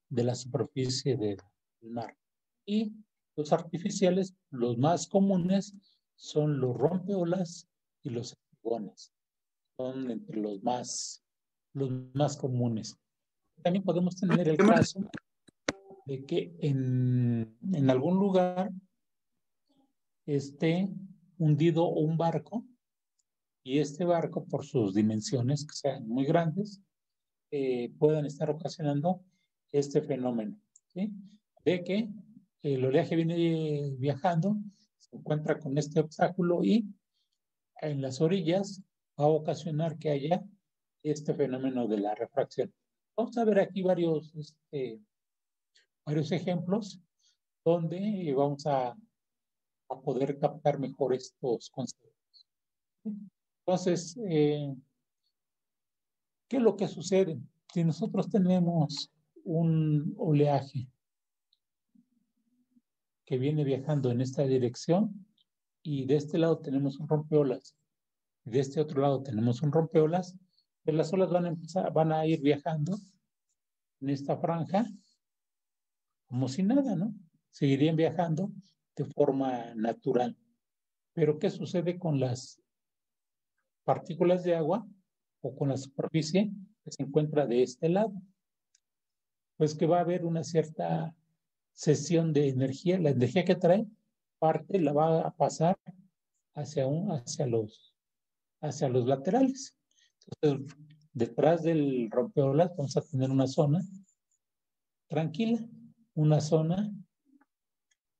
de la superficie del mar. Y los artificiales, los más comunes, son los rompeolas y los espigones. Son entre los más comunes. También podemos tener el caso de que en algún lugar esté hundido un barco y este barco, por sus dimensiones, que sean muy grandes, puedan estar ocasionando este fenómeno, ¿sí? De que el oleaje viene viajando, se encuentra con este obstáculo y en las orillas va a ocasionar que haya este fenómeno de la refracción. Vamos a ver aquí varios ejemplos donde vamos a poder captar mejor estos conceptos. Entonces, ¿qué es lo que sucede? Si nosotros tenemos un oleaje que viene viajando en esta dirección y de este lado tenemos un rompeolas y de este otro lado tenemos un rompeolas, pues las olas van a ir viajando en esta franja como si nada, ¿no? Seguirían viajando de forma natural. Pero ¿qué sucede con las partículas de agua o con la superficie que se encuentra de este lado? Pues que va a haber una cierta cesión de energía. La energía que trae parte la va a pasar hacia los laterales. Entonces, detrás del rompeolas vamos a tener una zona tranquila, una zona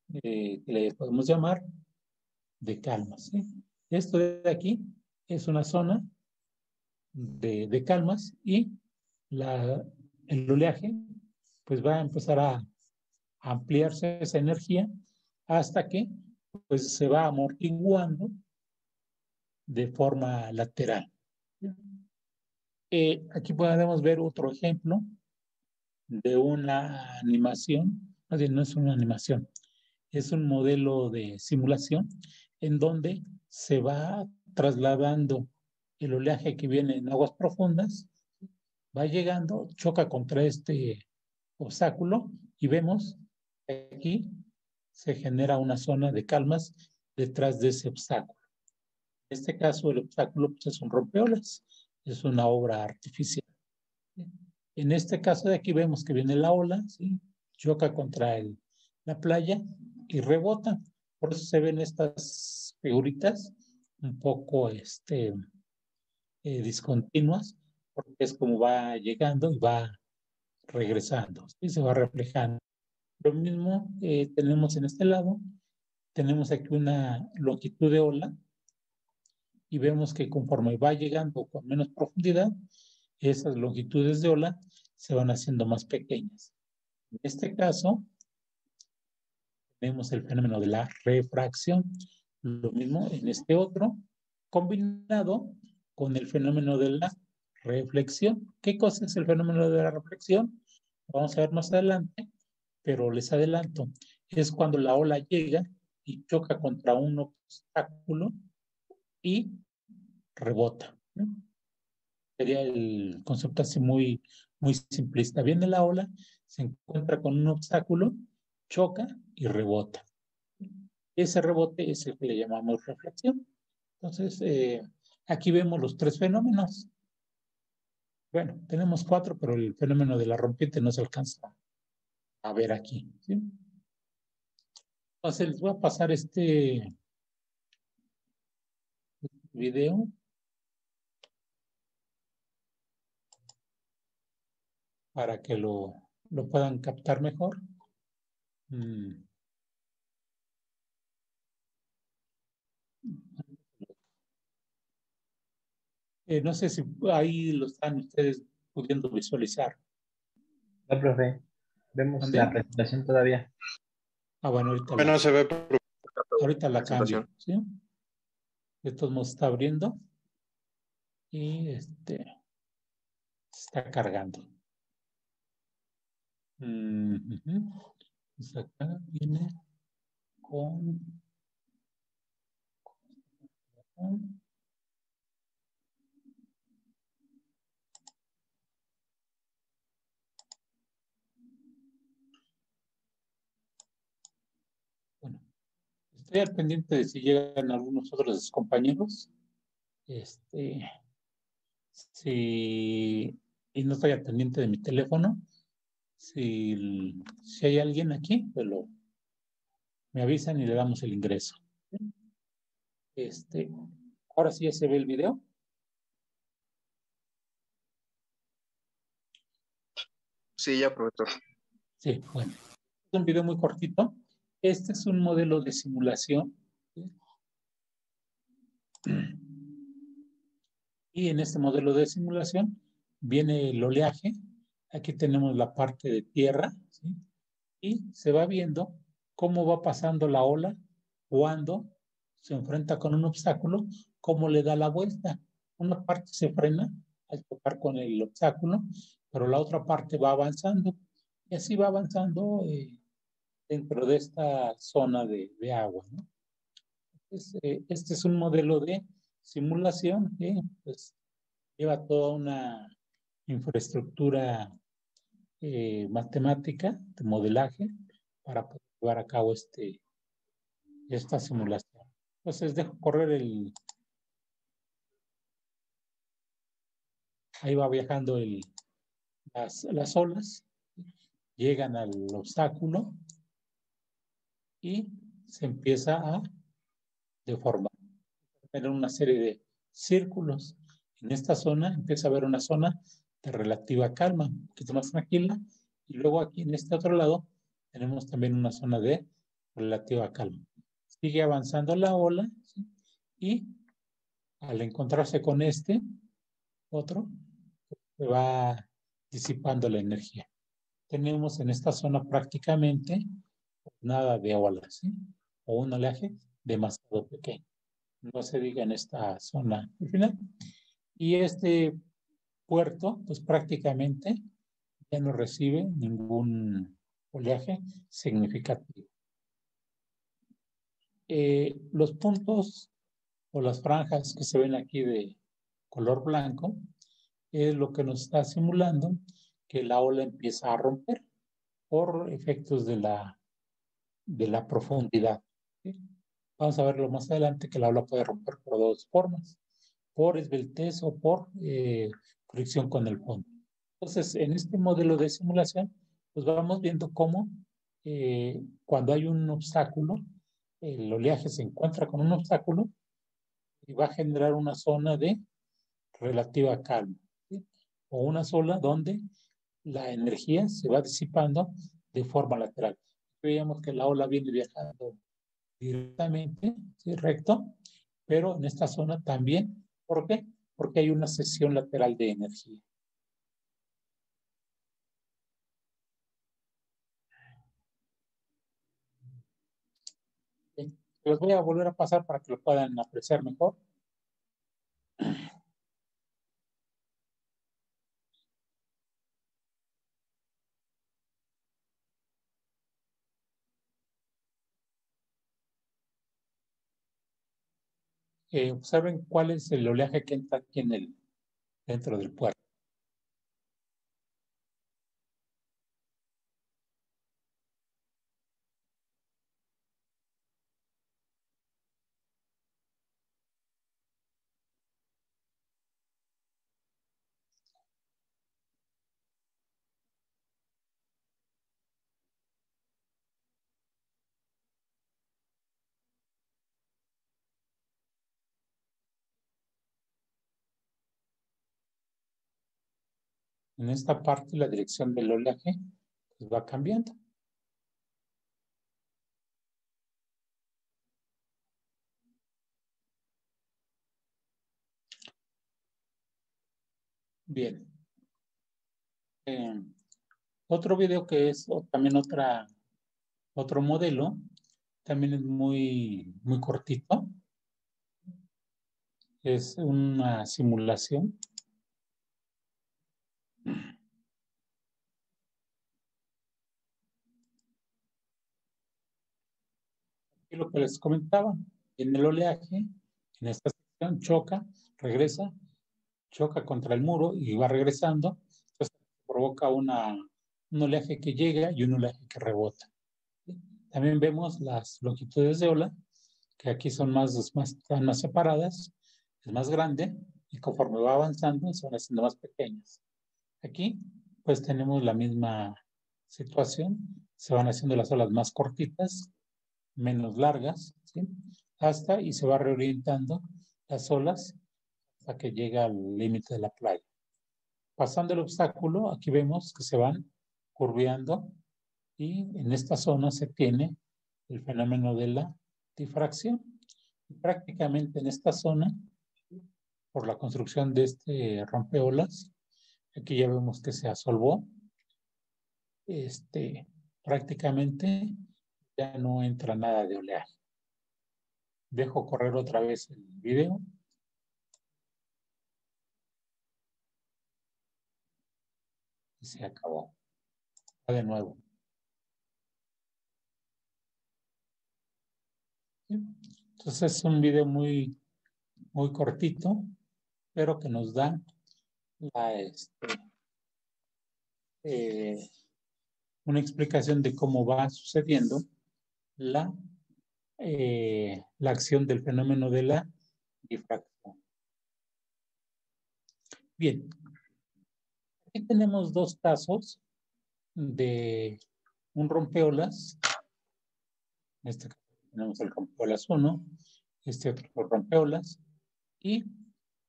que le podemos llamar de calma, ¿sí? Esto de aquí es una zona de calmas y el oleaje pues va a empezar a ampliarse esa energía hasta que pues se va amortiguando de forma lateral. Aquí podemos ver otro ejemplo de una animación, más bien no es una animación, es un modelo de simulación en donde se va trasladando el oleaje que viene en aguas profundas, va llegando, choca contra este obstáculo y vemos que aquí se genera una zona de calmas detrás de ese obstáculo. En este caso, el obstáculo pues, es un rompeolas, es una obra artificial. En este caso de aquí vemos que viene la ola, ¿sí? Choca contra la playa y rebota. Por eso se ven estas figuritas un poco discontinuas, porque es como va llegando y va regresando, ¿sí? Se va reflejando. Lo mismo tenemos en este lado, tenemos aquí una longitud de ola y vemos que conforme va llegando con menos profundidad, esas longitudes de ola se van haciendo más pequeñas. En este caso, tenemos el fenómeno de la refracción. Lo mismo en este otro, combinado con el fenómeno de la reflexión. ¿Qué cosa es el fenómeno de la reflexión? Vamos a ver más adelante, pero les adelanto. Es cuando la ola llega y choca contra un obstáculo y rebota, ¿no? Sería el concepto así muy, muy simplista. Viene la ola, se encuentra con un obstáculo, choca y rebota. Ese rebote es el que le llamamos reflexión. Entonces, aquí vemos los tres fenómenos. Bueno, tenemos cuatro, pero el fenómeno de la rompiente no se alcanza a ver aquí, ¿sí? Entonces, les voy a pasar este video para que lo puedan captar mejor. No sé si ahí lo están ustedes pudiendo visualizar. No, profe, vemos ¿Dónde? la presentación todavía. Ah, bueno, Bueno, se ve ahorita la presentación. cambio, ¿sí? De todos modos está abriendo y está cargando. Pues acá viene con Estoy al pendiente de si llegan algunos otros de sus compañeros. Si, y no estoy al pendiente de mi teléfono. Si hay alguien aquí, pues me avisan y le damos el ingreso. Ahora sí ya se ve el video. Sí, ya, profesor. Sí, bueno. Es un video muy cortito. Este es un modelo de simulación. Y en este modelo de simulación viene el oleaje. Aquí tenemos la parte de tierra, ¿sí? Y se va viendo cómo va pasando la ola cuando se enfrenta con un obstáculo, cómo le da la vuelta. Una parte se frena al tocar con el obstáculo, pero la otra parte va avanzando. Y así va avanzando dentro de esta zona de agua, ¿no? Este es un modelo de simulación que pues, lleva toda una infraestructura matemática de modelaje para poder llevar a cabo esta simulación. Entonces dejo correr ahí va viajando las olas, llegan al obstáculo y se empieza a deformar, tener una serie de círculos. En esta zona empieza a haber una zona de relativa calma, un poquito más tranquila, y luego aquí en este otro lado tenemos también una zona de relativa calma. Sigue avanzando la ola, ¿sí? Y al encontrarse con otro, se va disipando la energía. Tenemos en esta zona prácticamente nada de olas, ¿sí? O un oleaje demasiado pequeño. No se diga en esta zona al final. Y este puerto, pues prácticamente ya no recibe ningún oleaje significativo. Los puntos o las franjas que se ven aquí de color blanco es lo que nos está simulando que la ola empieza a romper por efectos de la profundidad, ¿sí? Vamos a verlo más adelante que la ola puede romper por dos formas, por esbeltez o por fricción con el fondo. Entonces, en este modelo de simulación, pues vamos viendo cómo cuando hay un obstáculo, el oleaje se encuentra con un obstáculo y va a generar una zona de relativa calma, ¿sí? O una zona donde la energía se va disipando de forma lateral. Veíamos que la ola viene viajando directamente, ¿sí? Recto, pero en esta zona también. ¿Por qué? Porque hay una cesión lateral de energía. Bien. Los voy a volver a pasar para que lo puedan apreciar mejor. Observen cuál es el oleaje que entra aquí dentro del puerto. En esta parte la dirección del oleaje pues, va cambiando. Bien. Otro video que es también otro modelo, también es muy, muy cortito. Es una simulación. Y lo que les comentaba, en el oleaje, en esta sección choca, regresa, choca contra el muro y va regresando. Entonces provoca un oleaje que llega y un oleaje que rebota. También vemos las longitudes de ola que aquí están más separadas, es más grande, y conforme va avanzando se van haciendo más pequeñas. Aquí pues tenemos la misma situación, se van haciendo las olas más cortitas, menos largas, ¿sí? Y se va reorientando las olas hasta que llega al límite de la playa. Pasando el obstáculo, aquí vemos que se van curveando y en esta zona se tiene el fenómeno de la difracción. Y prácticamente en esta zona, por la construcción de este rompeolas, aquí ya vemos que se asolvó, prácticamente ya no entra nada de oleaje. Dejo correr otra vez el video. Y se acabó. Va de nuevo. Entonces es un video muy, muy cortito, pero que nos da una explicación de cómo va sucediendo la acción del fenómeno de la difracción. Bien, aquí tenemos dos casos de un rompeolas. En este caso tenemos el rompeolas 1, este otro rompeolas, y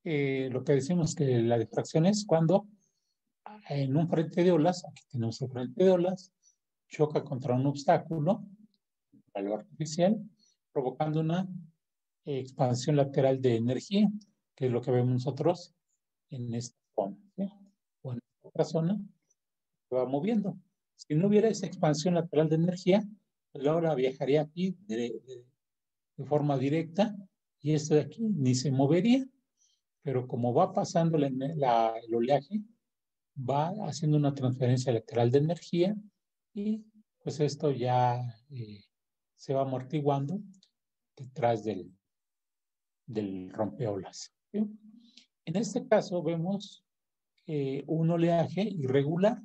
lo que decimos que la difracción es cuando en un frente de olas, aquí tenemos el frente de olas, choca contra un obstáculo, algo artificial, provocando una expansión lateral de energía, que es lo que vemos nosotros en esta zona, ¿sí? O en otra zona, se va moviendo. Si no hubiera esa expansión lateral de energía, pues la ola viajaría aquí de forma directa y esto de aquí ni se movería, pero como va pasando el oleaje, va haciendo una transferencia lateral de energía y pues esto ya se va amortiguando detrás del rompeolas, ¿sí? En este caso vemos un oleaje irregular,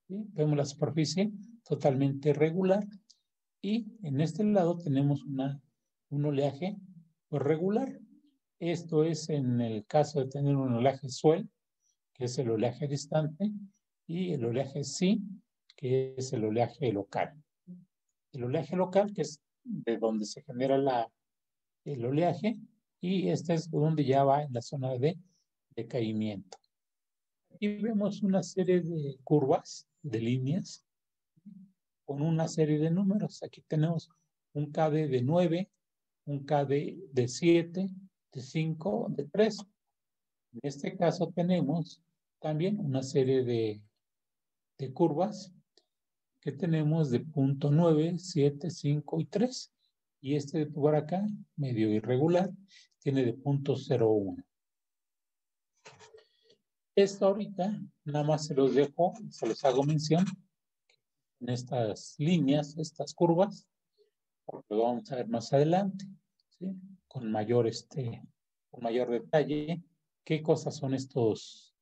¿sí? Vemos la superficie totalmente irregular y en este lado tenemos un oleaje regular. Esto es en el caso de tener un oleaje swell, que es el oleaje distante, y el oleaje sí, que es el oleaje local. El oleaje local, que es de donde se genera el oleaje, y este es donde ya va en la zona de decaimiento. Aquí vemos una serie de curvas, de líneas, con una serie de números. Aquí tenemos un KD de 9, un KD de 7, de 5, de 3. En este caso tenemos también una serie de curvas que tenemos de 0.9, 7, 5 y 3. Y este de por acá, medio irregular, tiene de 0.01. Esto ahorita nada más se los dejo, se los hago mención en estas líneas, estas curvas, porque lo vamos a ver más adelante, ¿sí? Con mayor detalle, qué cosas son estos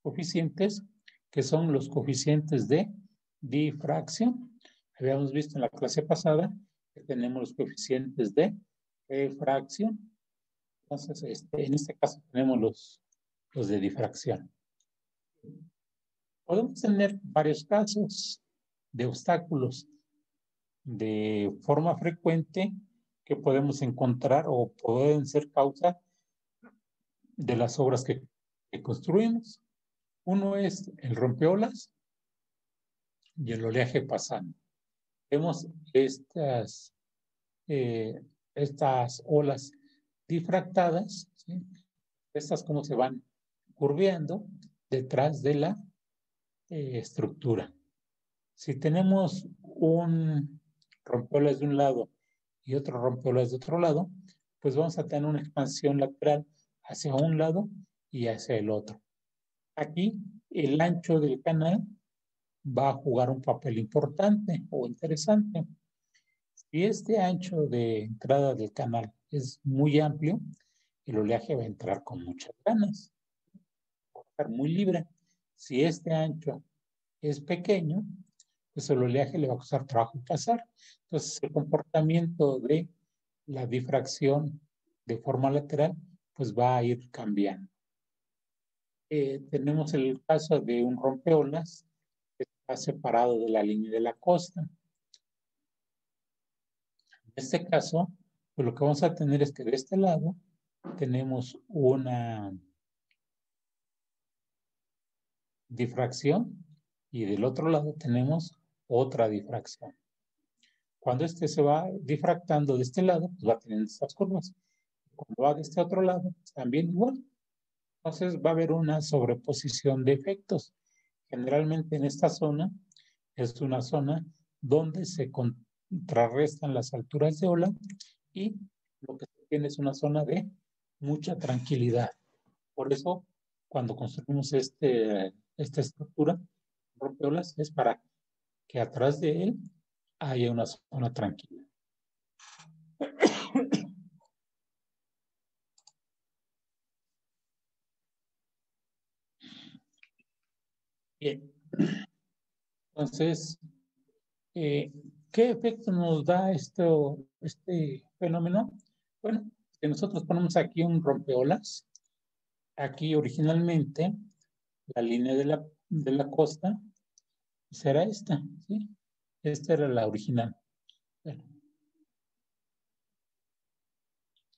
coeficientes, que son los coeficientes de difracción. Habíamos visto en la clase pasada que tenemos los coeficientes de refracción. Entonces, en este caso tenemos los de difracción. Podemos tener varios casos de obstáculos de forma frecuente que podemos encontrar o pueden ser causa de las obras que construimos. Uno es el rompeolas y el oleaje pasando. Vemos estas olas difractadas, ¿sí? Estas como se van curveando detrás de la estructura. Si tenemos un rompeolas de un lado y otro rompeolas de otro lado, pues vamos a tener una expansión lateral hacia un lado y hacia el otro. Aquí el ancho del canal va a jugar un papel importante o interesante. Si este ancho de entrada del canal es muy amplio, el oleaje va a entrar con muchas ganas, va a estar muy libre. Si este ancho es pequeño, pues el oleaje le va a costar trabajo pasar. Entonces, el comportamiento de la difracción de forma lateral, pues va a ir cambiando. Tenemos el caso de un rompeolas que está separado de la línea de la costa. En este caso, pues lo que vamos a tener es que de este lado tenemos una difracción y del otro lado tenemos otra difracción. Cuando este se va difractando de este lado, pues va teniendo estas curvas. Cuando va de este otro lado, pues también igual. Entonces va a haber una sobreposición de efectos. Generalmente en esta zona es una zona donde se contrarrestan las alturas de ola y lo que se tiene es una zona de mucha tranquilidad. Por eso, cuando construimos esta estructura, rompeolas, es para que atrás de él haya una zona tranquila. Bien. Entonces, ¿qué efecto nos da este fenómeno? Bueno, si nosotros ponemos aquí un rompeolas, aquí originalmente la línea de la costa será esta, ¿sí? Esta era la original. Bueno,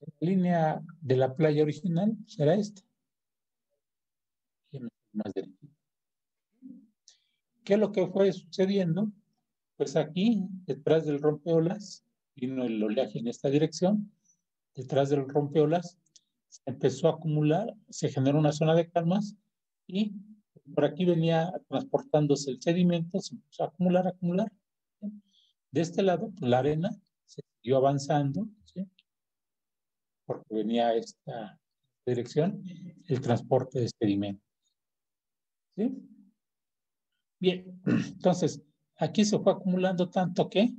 la línea de la playa original será esta. Más derecho. ¿Qué es lo que fue sucediendo? Pues aquí, detrás del rompeolas, vino el oleaje en esta dirección. Detrás del rompeolas se empezó a acumular, se generó una zona de calmas y por aquí venía transportándose el sedimento, se empezó a acumular, acumular. De este lado, pues, la arena se siguió avanzando, ¿sí? Porque venía esta dirección, el transporte de sedimento. ¿Sí? Bien, entonces, aquí se fue acumulando tanto que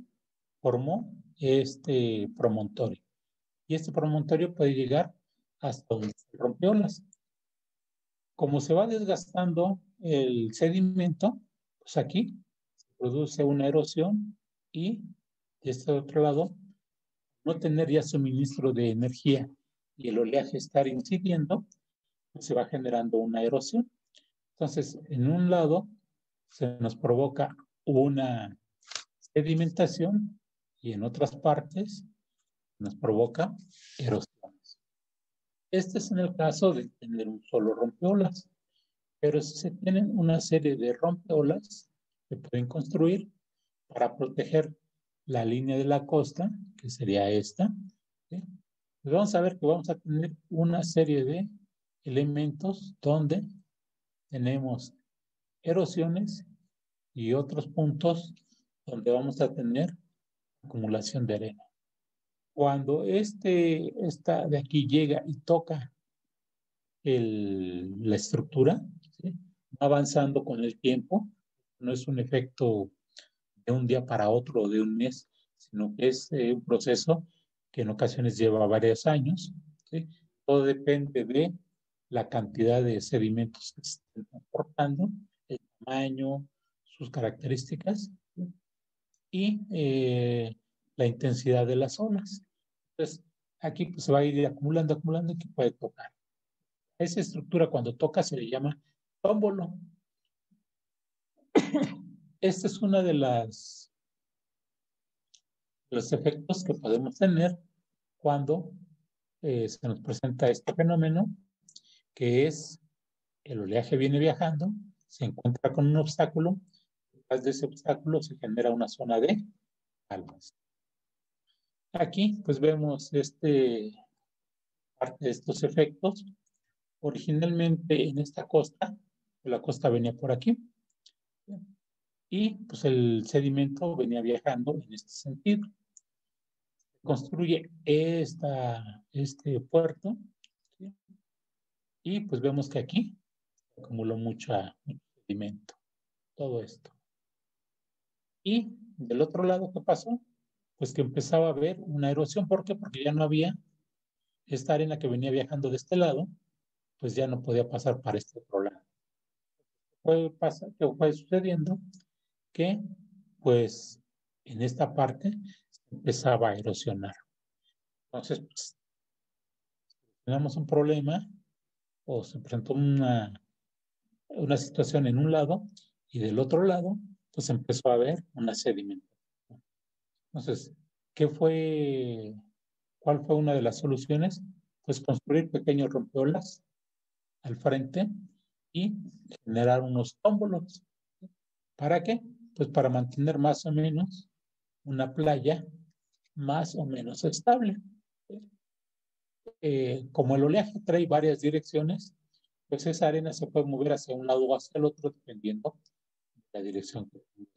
formó este promontorio. Y este promontorio puede llegar hasta donde se rompió olas. Como se va desgastando el sedimento, pues aquí se produce una erosión y de este otro lado, no tener ya suministro de energía y el oleaje estar incidiendo, pues se va generando una erosión. Entonces, en un lado se nos provoca una sedimentación y en otras partes nos provoca erosiones. Este es en el caso de tener un solo rompeolas, pero si se tienen una serie de rompeolas que pueden construir para proteger la línea de la costa, que sería esta, ¿sí? Pues vamos a ver que vamos a tener una serie de elementos donde tenemos erosiones y otros puntos donde vamos a tener acumulación de arena. Cuando esta de aquí llega y toca la estructura, ¿sí? Va avanzando con el tiempo, no es un efecto de un día para otro o de un mes, sino que es un proceso que en ocasiones lleva varios años, ¿sí? Todo depende de la cantidad de sedimentos que se estén transportando, el tamaño, sus características, ¿sí? Y la intensidad de las olas. Entonces, aquí pues, se va a ir acumulando, acumulando, que puede tocar. Esa estructura cuando toca se le llama tómbolo. Este es uno de los efectos que podemos tener cuando se nos presenta este fenómeno, que es el oleaje viene viajando, se encuentra con un obstáculo, detrás de ese obstáculo se genera una zona de calmas. Aquí pues vemos parte de estos efectos. Originalmente en esta costa, la costa venía por aquí, y pues el sedimento venía viajando en este sentido. Construye este puerto, ¿sí? Y pues vemos que aquí acumuló mucho sedimento, todo esto. Y del otro lado, ¿qué pasó? Pues que empezaba a haber una erosión. ¿Por qué? Porque ya no había esta arena que venía viajando de este lado, pues ya no podía pasar para este otro lado. ¿Qué fue sucediendo? Que pues en esta parte empezaba a erosionar. Entonces, pues, tenemos un problema o se presentó una situación en un lado y del otro lado, pues empezó a haber una sedimentación. Entonces, ¿cuál fue una de las soluciones? Pues construir pequeños rompeolas al frente y generar unos tómbolos. ¿Para qué? Pues para mantener más o menos una playa más o menos estable. Como el oleaje trae varias direcciones, pues esa arena se puede mover hacia un lado o hacia el otro dependiendo de la dirección que tiene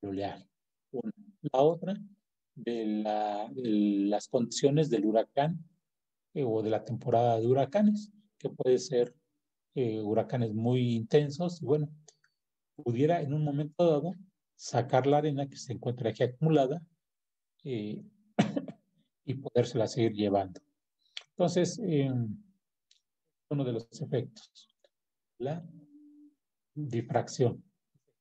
el oleaje. Una. La otra, de las condiciones del huracán o de la temporada de huracanes, que puede ser huracanes muy intensos y bueno, pudiera en un momento dado sacar la arena que se encuentra aquí acumulada eh, y podérsela seguir llevando. Entonces, uno de los efectos, la difracción,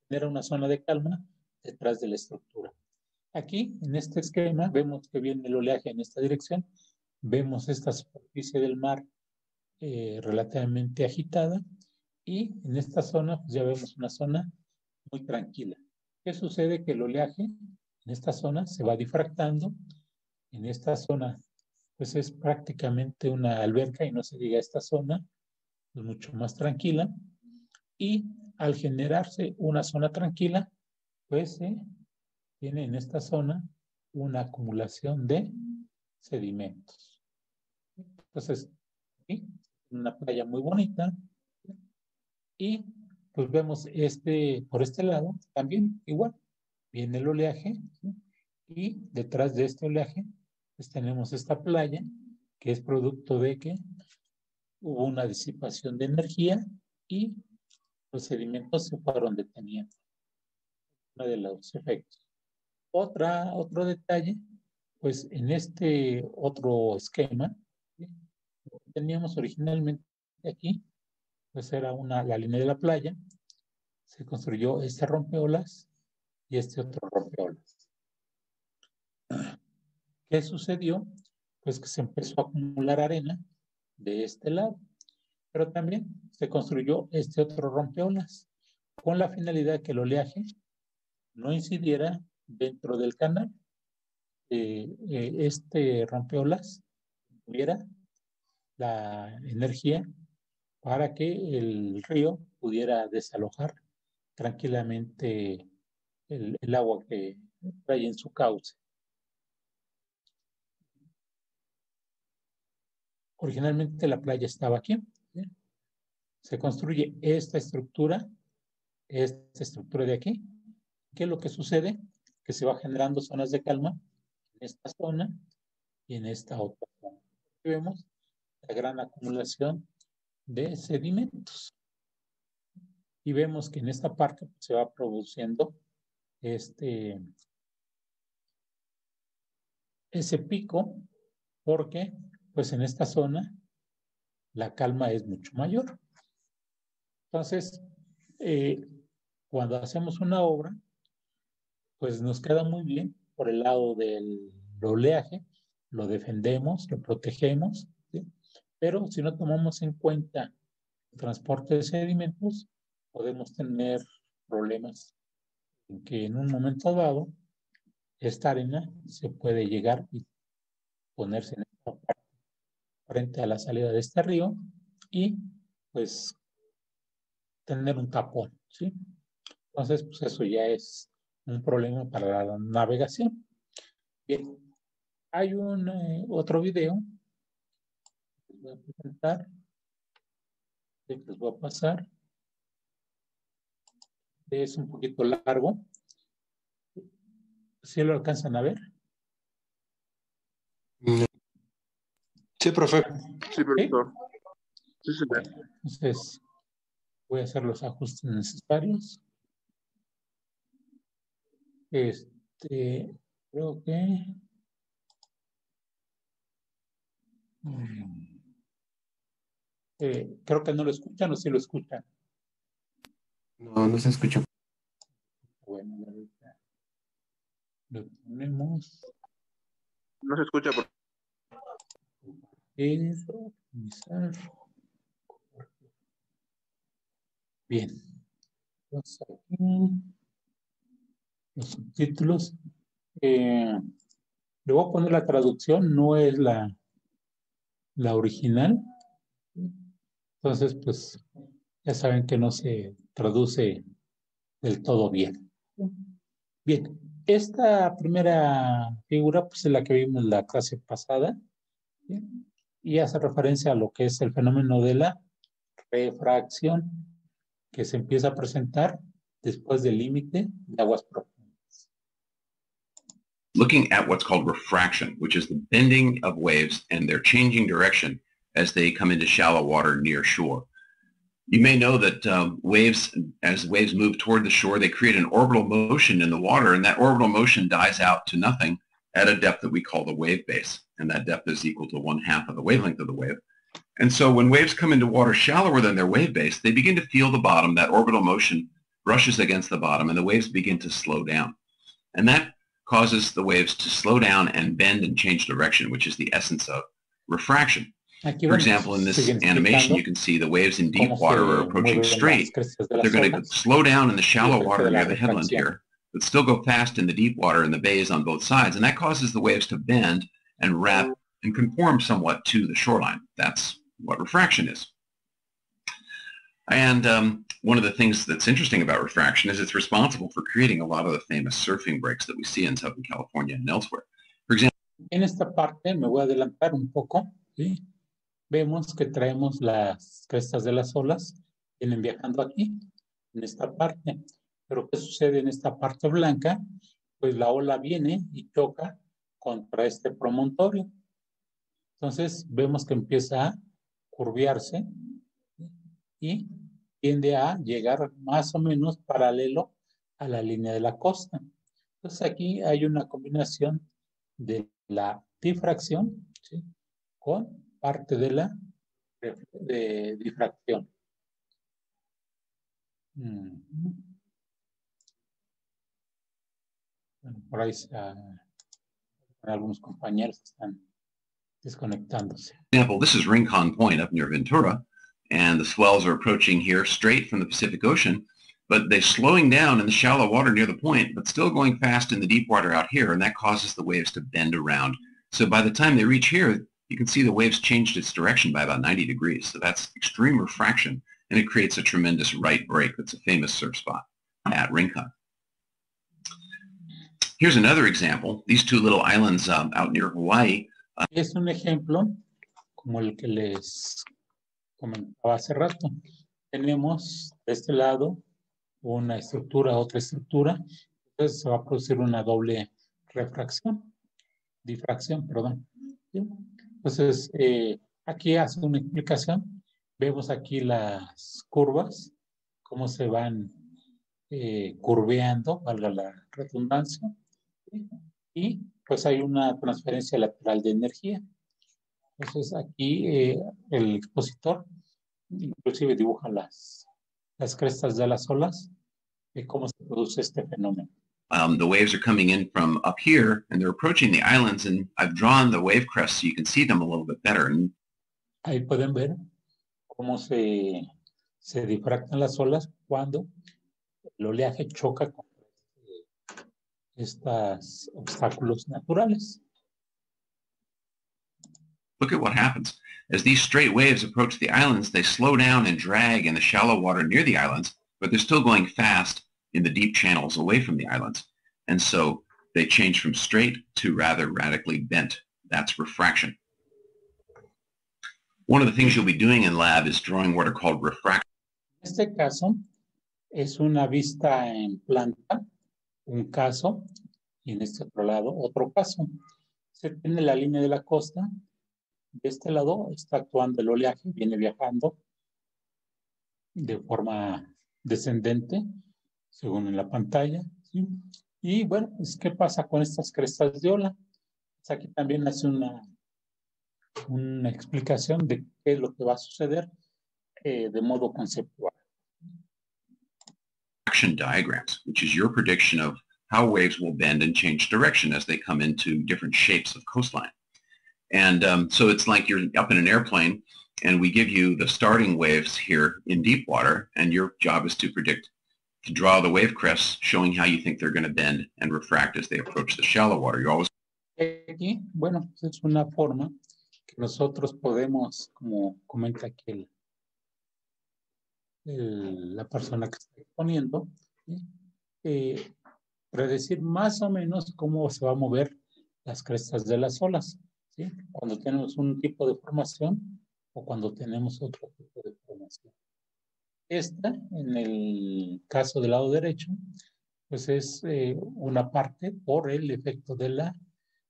genera una zona de calma detrás de la estructura. Aquí, en este esquema, vemos que viene el oleaje en esta dirección, vemos esta superficie del mar relativamente agitada y en esta zona pues ya vemos una zona muy tranquila. ¿Qué sucede? Que el oleaje en esta zona se va difractando, en esta zona pues es prácticamente una alberca y no se diga esta zona, es mucho más tranquila y al generarse una zona tranquila, pues tiene en esta zona una acumulación de sedimentos. Entonces, aquí, una playa muy bonita y pues vemos por este lado también igual, viene el oleaje, ¿sí? Y detrás de este oleaje pues tenemos esta playa que es producto de que hubo una disipación de energía y los sedimentos se fueron deteniendo. Uno de los efectos. Otro detalle, pues en este otro esquema, ¿sí? Lo que teníamos originalmente aquí, pues era la línea de la playa, se construyó este rompeolas y este otro rompeolas. ¿Qué sucedió? Pues que se empezó a acumular arena de este lado, pero también se construyó este otro rompeolas con la finalidad de que el oleaje no incidiera dentro del canal. Este rompeolas tuviera la energía para que el río pudiera desalojar tranquilamente el agua que trae en su cauce. Originalmente la playa estaba aquí, ¿sí? Se construye esta estructura de aquí. ¿Qué es lo que sucede? Que se va generando zonas de calma en esta zona y en esta otra zona. Aquí vemos la gran acumulación de sedimentos. Y vemos que en esta parte se va produciendo ese pico porque pues en esta zona la calma es mucho mayor. Entonces, cuando hacemos una obra, pues nos queda muy bien por el lado del oleaje, lo defendemos, lo protegemos, ¿sí? Pero si no tomamos en cuenta el transporte de sedimentos, podemos tener problemas en que en un momento dado esta arena se puede llegar y ponerse en esta parte frente a la salida de este río y pues tener un tapón, ¿sí? Entonces, pues eso ya es un problema para la navegación. Bien, hay otro video que les voy a presentar, que les voy a pasar. Es un poquito largo. ¿Sí lo alcanzan a ver? Sí, profe. Sí, profesor. Sí, sí. Bueno, entonces voy a hacer los ajustes necesarios. Creo que creo que no lo escuchan o sí lo escuchan. No, no se escucha. Bueno, ahorita lo ponemos. No se escucha. Organizar. Bien. Entonces aquí los subtítulos. Le voy a poner la traducción, no es la original. Entonces, pues, ya saben que no se traduce del todo bien. Bien, esta primera figura, pues, es la que vimos en la clase pasada, ¿sí? Y hace referencia a lo que es el fenómeno de la refracción, que se empieza a presentar después del límite de aguas profundas. Looking at what's called refraction, which is the bending of waves and their changing direction as they come into shallow water near shore. You may know that as waves move toward the shore, they create an orbital motion in the water, and that orbital motion dies out to nothing at a depth that we call the wave base, and that depth is equal to 1/2 of the wavelength of the wave. And so when waves come into water shallower than their wave base, they begin to feel the bottom. That orbital motion brushes against the bottom, and the waves begin to slow down. And that causes the waves to slow down and bend and change direction, which is the essence of refraction. For example, in this animation, you can see the waves in deep water are approaching straight. They're going to slow down in the shallow water near the headland here, but still go fast in the deep water and the bays on both sides. And that causes the waves to bend and wrap and conform somewhat to the shoreline. That's what refraction is. And one of the things that's interesting about refraction is it's responsible for creating a lot of the famous surfing breaks that we see in Southern California and elsewhere. For example, en esta parte me voy a adelantar un poco, ¿sí? Vemos que traemos las crestas de las olas, vienen viajando aquí, en esta parte. Pero ¿qué sucede en esta parte blanca? Pues la ola viene y choca contra este promontorio. Entonces vemos que empieza a curviarse y tiende a llegar más o menos paralelo a la línea de la costa. Entonces aquí hay una combinación de la difracción, ¿sí?, con parte de la difracción. Bueno, por ahí algunos compañeros están desconectándose. For example, this is Rincon Point up near Ventura, and the swells are approaching here straight from the Pacific Ocean, but they're slowing down in the shallow water near the point, but still going fast in the deep water out here, and that causes the waves to bend around. So by the time they reach here, you can see the waves changed its direction by about 90 degrees. So that's extreme refraction, and it creates a tremendous right break. That's a famous surf spot at Rincon. Here's another example. These two little islands out near Hawaii. Es un ejemplo como el que les comentaba hace rato. Tenemos de este lado una estructura, otra estructura. Entonces se va a producir una doble difracción, perdón. ¿Sí? Entonces, aquí hace una explicación. Vemos aquí las curvas, cómo se van curveando, valga la redundancia. ¿Sí? Y pues hay una transferencia lateral de energía. Entonces, aquí el expositor inclusive dibuja las crestas de las olas y cómo se produce este fenómeno. The waves are coming in from up here, and they're approaching the islands, and I've drawn the wave crests so you can see them a little bit better. Ahí pueden ver cómo se difractan las olas cuando el oleaje choca con estos obstáculos naturales. Look at what happens. As these straight waves approach the islands, they slow down and drag in the shallow water near the islands, but they're still going fast in the deep channels away from the islands. And so they change from straight to rather radically bent. That's refraction. One of the things you'll be doing in lab is drawing what are called refraction. En este caso es una vista en planta, un caso, y en este otro lado otro caso. Se tiene la línea de la costa. De este lado está actuando el oleaje, viene viajando de forma descendente, según en la pantalla, ¿sí? Y bueno, pues, ¿qué pasa con estas crestas de ola? Pues aquí también hace una explicación de qué es lo que va a suceder de modo conceptual. Action diagrams, which is your prediction of how waves will bend and change direction as they come into different shapes of coastline. And so it's like you're up in an airplane, and we give you the starting waves here in deep water, and your job is to predict, to draw the wave crests showing how you think they're going to bend and refract as they approach the shallow water. You're always... Aquí, bueno, pues es una forma que nosotros podemos, como comenta aquí la persona que está exponiendo, ¿sí? Predecir más o menos cómo se va a mover las crestas de las olas, ¿sí? Cuando tenemos un tipo de formación o cuando tenemos otro tipo de formación. Esta, en el caso del lado derecho, pues es una parte por el efecto de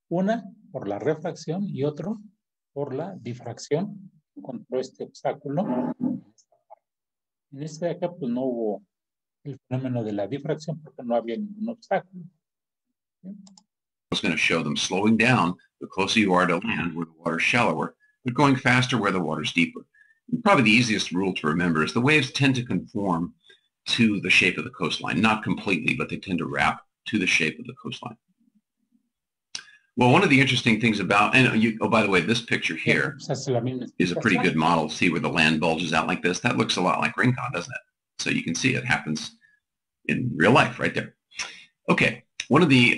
una por la refracción y otro por la difracción. Encontró este obstáculo. En este de acá, pues no hubo el fenómeno de la difracción porque no había ningún obstáculo. I was going to show them slowing down the closer you are to land where the water's shallower, but going faster where the water's deeper. And probably the easiest rule to remember is the waves tend to conform to the shape of the coastline. Not completely, but they tend to wrap to the shape of the coastline. Well, one of the interesting things about, and oh, by the way, this picture here is a pretty good model. See where the land bulges out like this? That looks a lot like Rincon, doesn't it? So you can see it happens in real life right there. Okay, one of the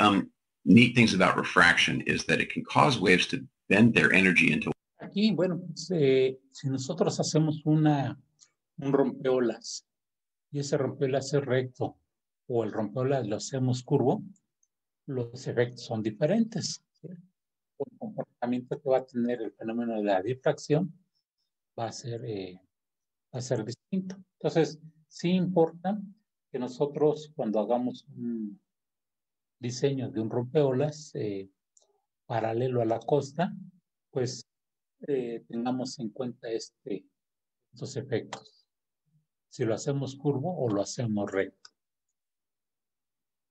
neat things about refraction is that it can cause waves to bend their energy into... Aquí, bueno, pues, si nosotros hacemos un rompeolas y ese rompeolas es recto o el rompeolas lo hacemos curvo, los efectos son diferentes, ¿sí? El comportamiento que va a tener el fenómeno de la difracción va a ser distinto. Entonces, sí importa que nosotros cuando hagamos un diseño de un rompeolas paralelo a la costa, pues tengamos en cuenta estos efectos. Si lo hacemos curvo o lo hacemos recto.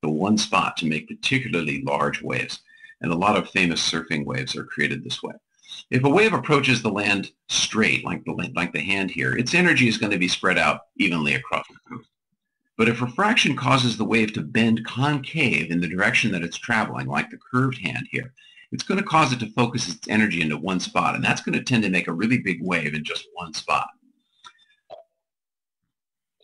One spot to make particularly large waves, and a lot of famous surfing waves are created this way. If a wave approaches the land straight, like the hand here, its energy is going to be spread out evenly across the coast. But if refraction causes the wave to bend concave in the direction that it's traveling, like the curved hand here, it's going to cause it to focus its energy into one spot, and that's going to tend to make a really big wave in just one spot.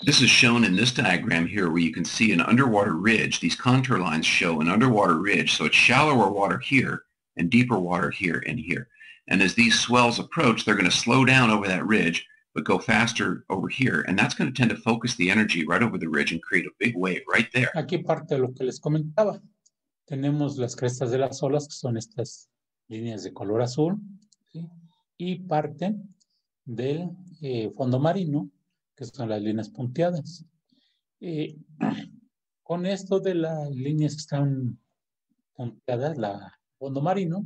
This is shown in this diagram here where you can see an underwater ridge. These contour lines show an underwater ridge, so it's shallower water here and deeper water here and here. And as these swells approach, they're going to slow down over that ridge, but go faster over here. And that's going to tend to focus the energy right over the ridge and create a big wave right there. Aquí parte de lo que les comentaba. Tenemos las crestas de las olas, que son estas líneas de color azul, ¿sí? Y parte del fondo marino, que son las líneas punteadas. Con esto de las líneas que están punteadas, la fondo marino,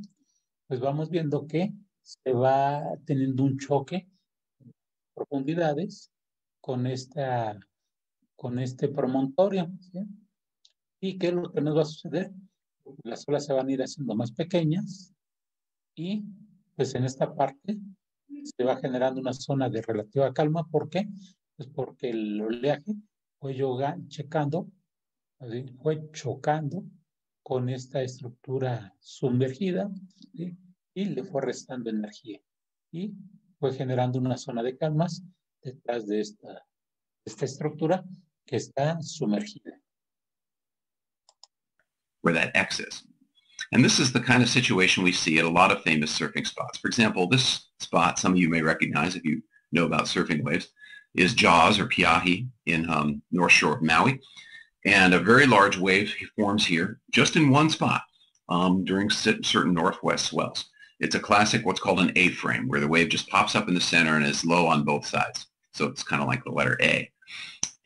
pues vamos viendo que se va teniendo un choque de profundidades con este promontorio, ¿sí? ¿Y qué es lo que nos va a suceder? Las olas se van a ir haciendo más pequeñas y pues en esta parte se va generando una zona de relativa calma. ¿Por qué? Pues porque el oleaje fue chocando con esta estructura sumergida, ¿sí? Y le fue restando energía y fue generando una zona de calmas detrás de esta estructura que está sumergida. Where that X is. And this is the kind of situation we see at a lot of famous surfing spots. For example, this spot, some of you may recognize if you know about surfing waves, is Jaws or Piahi in North Shore of Maui. And a very large wave forms here just in one spot during certain northwest swells. It's a classic what's called an A-frame, where the wave just pops up in the center and is low on both sides. So it's kind of like the letter A.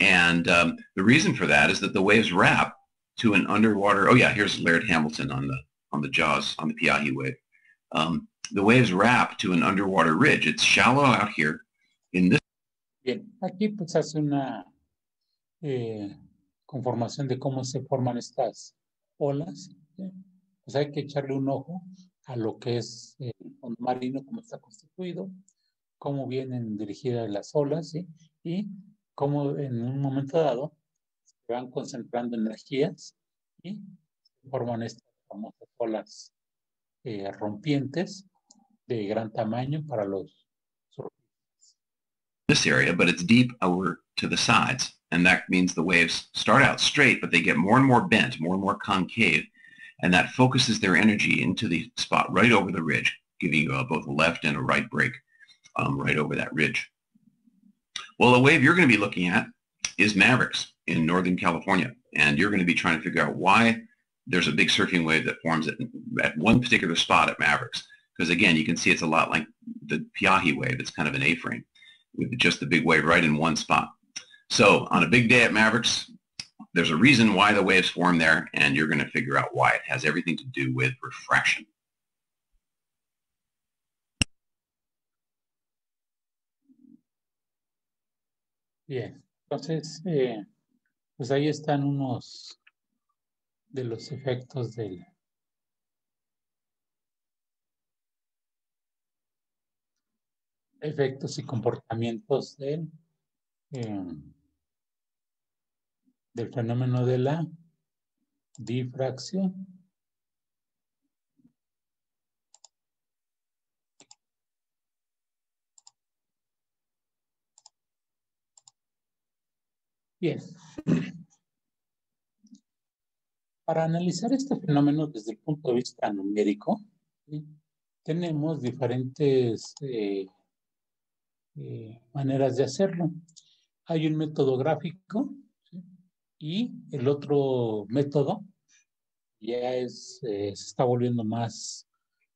And the reason for that is that the waves wrap to an underwater, oh yeah, here's Laird Hamilton on the Jaws, on the Piahi wave. The waves wrap to an underwater ridge. It's shallow out here in this. Bien, aquí pues hace una conformación de cómo se forman estas olas, ¿sí? Pues hay que echarle un ojo a lo que es el fondo marino, cómo está constituido, cómo vienen dirigidas las olas, ¿sí? Y cómo en un momento dado se van concentrando energías y forman estas famosas olas rompientes de gran tamaño para los surfistas. This area, but it's deep over to the sides. And that means the waves start out straight, but they get more and more bent, more and more concave. And that focuses their energy into the spot right over the ridge, giving you both a left and a right break right over that ridge. Well, the wave you're going to be looking at is Mavericks in Northern California. And you're going to be trying to figure out why there's a big surfing wave that forms at one particular spot at Mavericks. Because again, you can see it's a lot like the Piahi wave. It's kind of an A-frame with just the big wave right in one spot. So on a big day at Mavericks, there's a reason why the waves form there, and you're going to figure out why. It has everything to do with refraction. Bien, entonces, pues ahí están unos de los efectos del efectos y comportamientos del fenómeno de la difracción. Bien. Para analizar este fenómeno desde el punto de vista numérico, ¿sí?, tenemos diferentes maneras de hacerlo. Hay un método gráfico, ¿sí?, y el otro método ya se está volviendo más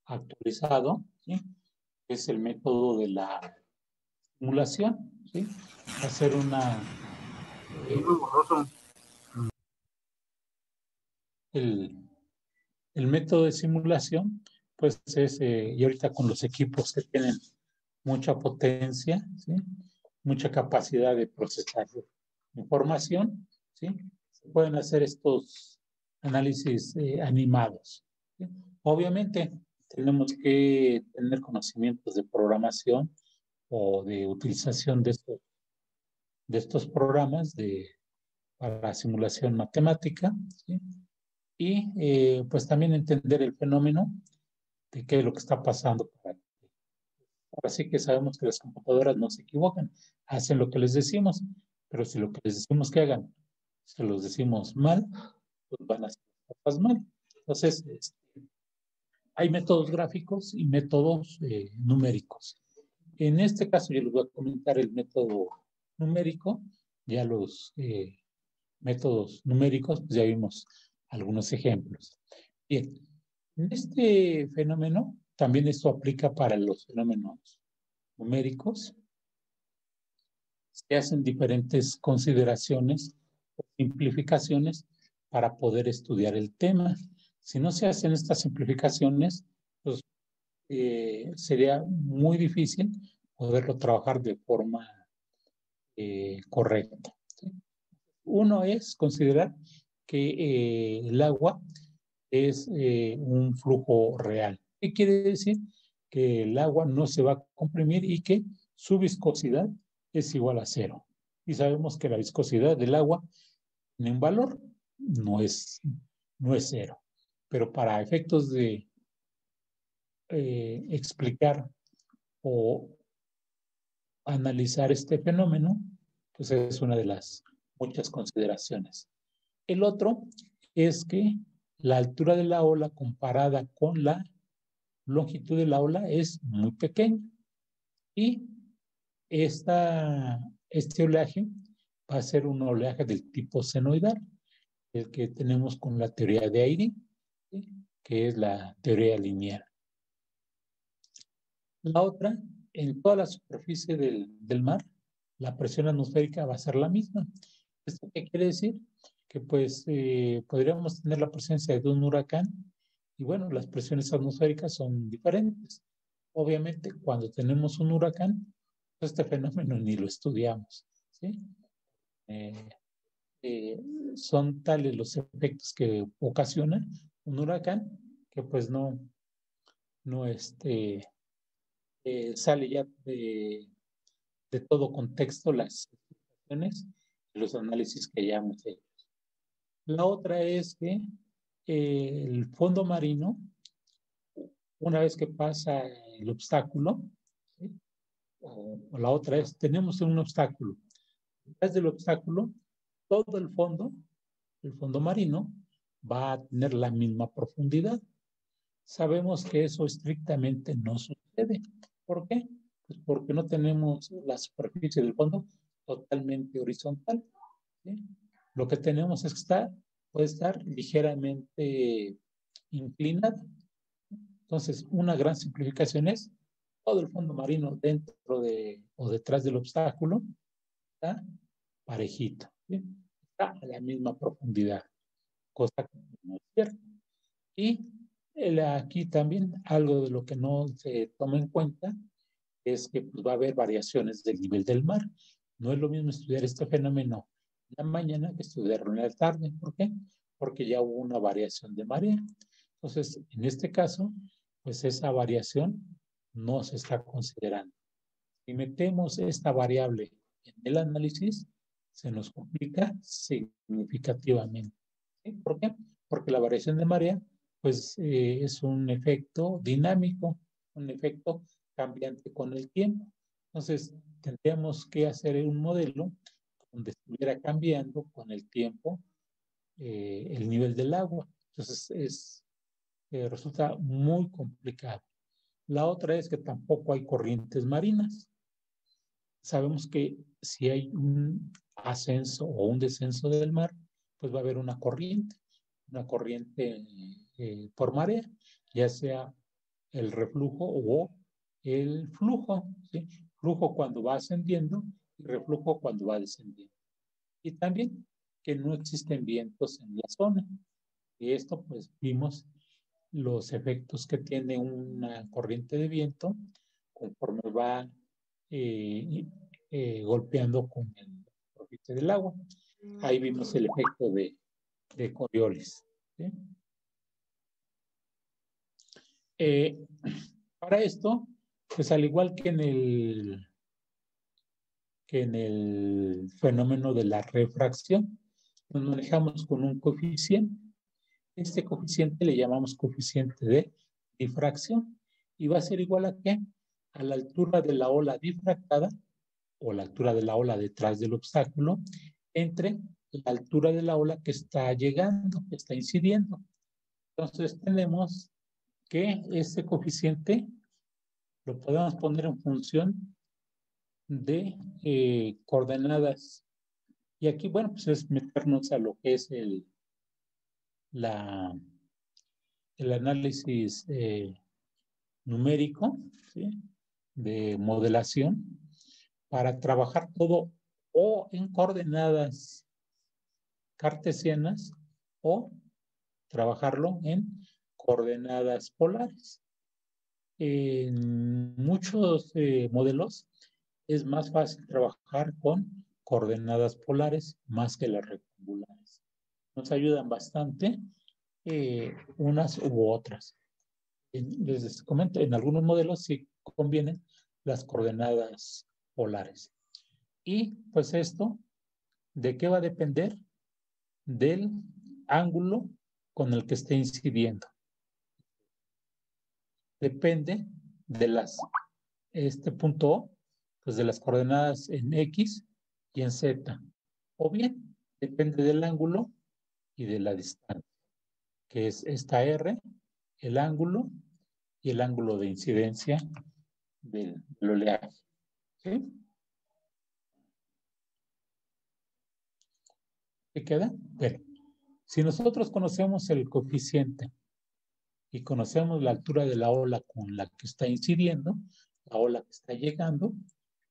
actualizado, ¿sí?, es el método de la simulación, ¿sí?, hacer una el método de simulación, pues es, y ahorita con los equipos que tienen mucha potencia, ¿sí?, mucha capacidad de procesar información, ¿sí?, se pueden hacer estos análisis animados, ¿sí? Obviamente tenemos que tener conocimientos de programación o de utilización de estos programas para simulación matemática, ¿sí?, y pues también entender el fenómeno de qué es lo que está pasando. Ahora sí que sabemos que las computadoras no se equivocan, hacen lo que les decimos, pero si lo que les decimos que hagan se los decimos mal, pues van a hacer las cosas mal. Entonces, hay métodos gráficos y métodos numéricos. En este caso yo les voy a comentar el método numérico. Ya los métodos numéricos, pues ya vimos algunos ejemplos. Bien, en este fenómeno, también esto aplica para los fenómenos numéricos. Se hacen diferentes consideraciones o simplificaciones para poder estudiar el tema. Si no se hacen estas simplificaciones, pues sería muy difícil poderlo trabajar de forma correcta, ¿sí? Uno es considerar que el agua es un flujo real. ¿Qué quiere decir? Que el agua no se va a comprimir y que su viscosidad es igual a 0. Y sabemos que la viscosidad del agua en un valor no es 0. Pero para efectos de explicar o analizar este fenómeno, pues es una de las muchas consideraciones. El otro es que la altura de la ola comparada con la longitud de la ola es muy pequeña. Y este oleaje va a ser un oleaje del tipo senoidal, el que tenemos con la teoría de Airy, ¿sí?, que es la teoría lineal. La otra, en toda la superficie del mar, la presión atmosférica va a ser la misma. ¿Esto qué quiere decir? Que pues podríamos tener la presencia de un huracán y bueno, las presiones atmosféricas son diferentes. Obviamente, cuando tenemos un huracán, este fenómeno ni lo estudiamos, ¿sí? Son tales los efectos que ocasiona un huracán que pues no sale ya de todo contexto las explicaciones y los análisis que ya hemos hecho. La otra es que el fondo marino Una vez que pasa el obstáculo, ¿sí? O la otra es, tenemos un obstáculo. Detrás del obstáculo, todo el fondo marino, va a tener la misma profundidad. Sabemos que eso estrictamente no sucede. ¿Por qué? Pues porque no tenemos la superficie del fondo totalmente horizontal, ¿sí? Lo que tenemos es que puede estar ligeramente inclinada. Entonces, una gran simplificación es todo el fondo marino dentro de o detrás del obstáculo está parejito, ¿sí? Está a la misma profundidad, cosa que no es cierto. Y aquí también algo de lo que no se toma en cuenta es que pues, va a haber variaciones del nivel del mar. No es lo mismo estudiar este fenómeno en la mañana que estudiarlo en la tarde. ¿Por qué? Porque ya hubo una variación de marea. Entonces, en este caso, pues esa variación no se está considerando. Si metemos esta variable en el análisis, se nos complica significativamente. ¿Sí? ¿Por qué? Porque la variación de marea, pues es un efecto dinámico, un efecto cambiante con el tiempo. Entonces, tendríamos que hacer un modelo donde estuviera cambiando con el tiempo el nivel del agua. Entonces, resulta muy complicado. La otra es que tampoco hay corrientes marinas. Sabemos que si hay un ascenso o un descenso del mar, pues va a haber una corriente por marea, ya sea el reflujo o el flujo, ¿sí? Flujo cuando va ascendiendo y reflujo cuando va descendiendo. Y también que no existen vientos en la zona. Y esto pues vimos los efectos que tiene una corriente de viento conforme va golpeando con el superficie del agua. Ahí vimos el efecto de Coriolis, ¿sí? Para esto, pues al igual que en el fenómeno de la refracción, nos manejamos con un coeficiente. Este coeficiente le llamamos coeficiente de difracción y va a ser igual a ¿qué? A la altura de la ola difractada o la altura de la ola detrás del obstáculo entre la altura de la ola que está llegando, que está incidiendo. Entonces tenemos que este coeficiente lo podemos poner en función de coordenadas. Y aquí, bueno, pues es meternos a lo que es el análisis numérico, ¿sí? De modelación para trabajar todo o en coordenadas cartesianas o trabajarlo en coordenadas polares. En muchos modelos es más fácil trabajar con coordenadas polares más que las rectangulares. Nos ayudan bastante unas u otras. Les comento, en algunos modelos sí convienen las coordenadas polares. Y pues esto, ¿de qué va a depender? Del ángulo con el que esté incidiendo. Depende de este punto O, pues de las coordenadas en X y en Z. O bien, depende del ángulo y de la distancia, que es esta R, el ángulo y el ángulo de incidencia del oleaje. ¿Sí? ¿Qué queda? Bueno, si nosotros conocemos el coeficiente y conocemos la altura de la ola con la que está incidiendo, la ola que está llegando,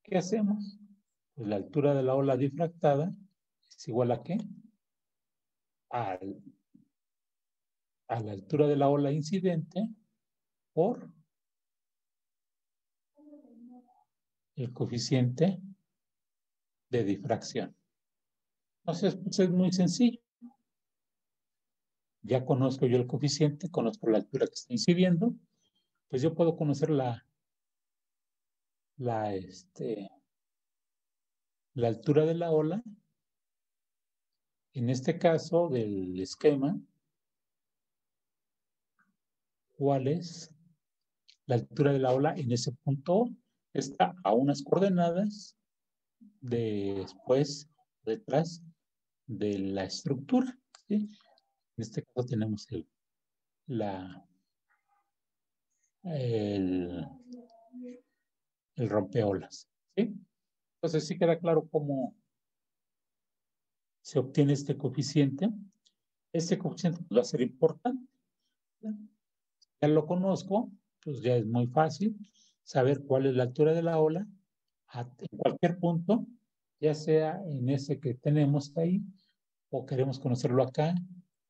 ¿qué hacemos? Pues la altura de la ola difractada es igual a ¿qué? A la altura de la ola incidente por el coeficiente de difracción. Entonces, pues es muy sencillo. Ya conozco yo el coeficiente, conozco la altura que está incidiendo, pues yo puedo conocer la altura de la ola, en este caso del esquema, ¿cuál es la altura de la ola en ese punto está a unas coordenadas después, detrás de la estructura, ¿sí? En este caso tenemos el rompeolas, ¿sí? Entonces sí queda claro cómo se obtiene este coeficiente. Este coeficiente va a ser importante. Ya lo conozco, pues ya es muy fácil saber cuál es la altura de la ola en cualquier punto, ya sea en ese que tenemos ahí, o queremos conocerlo acá,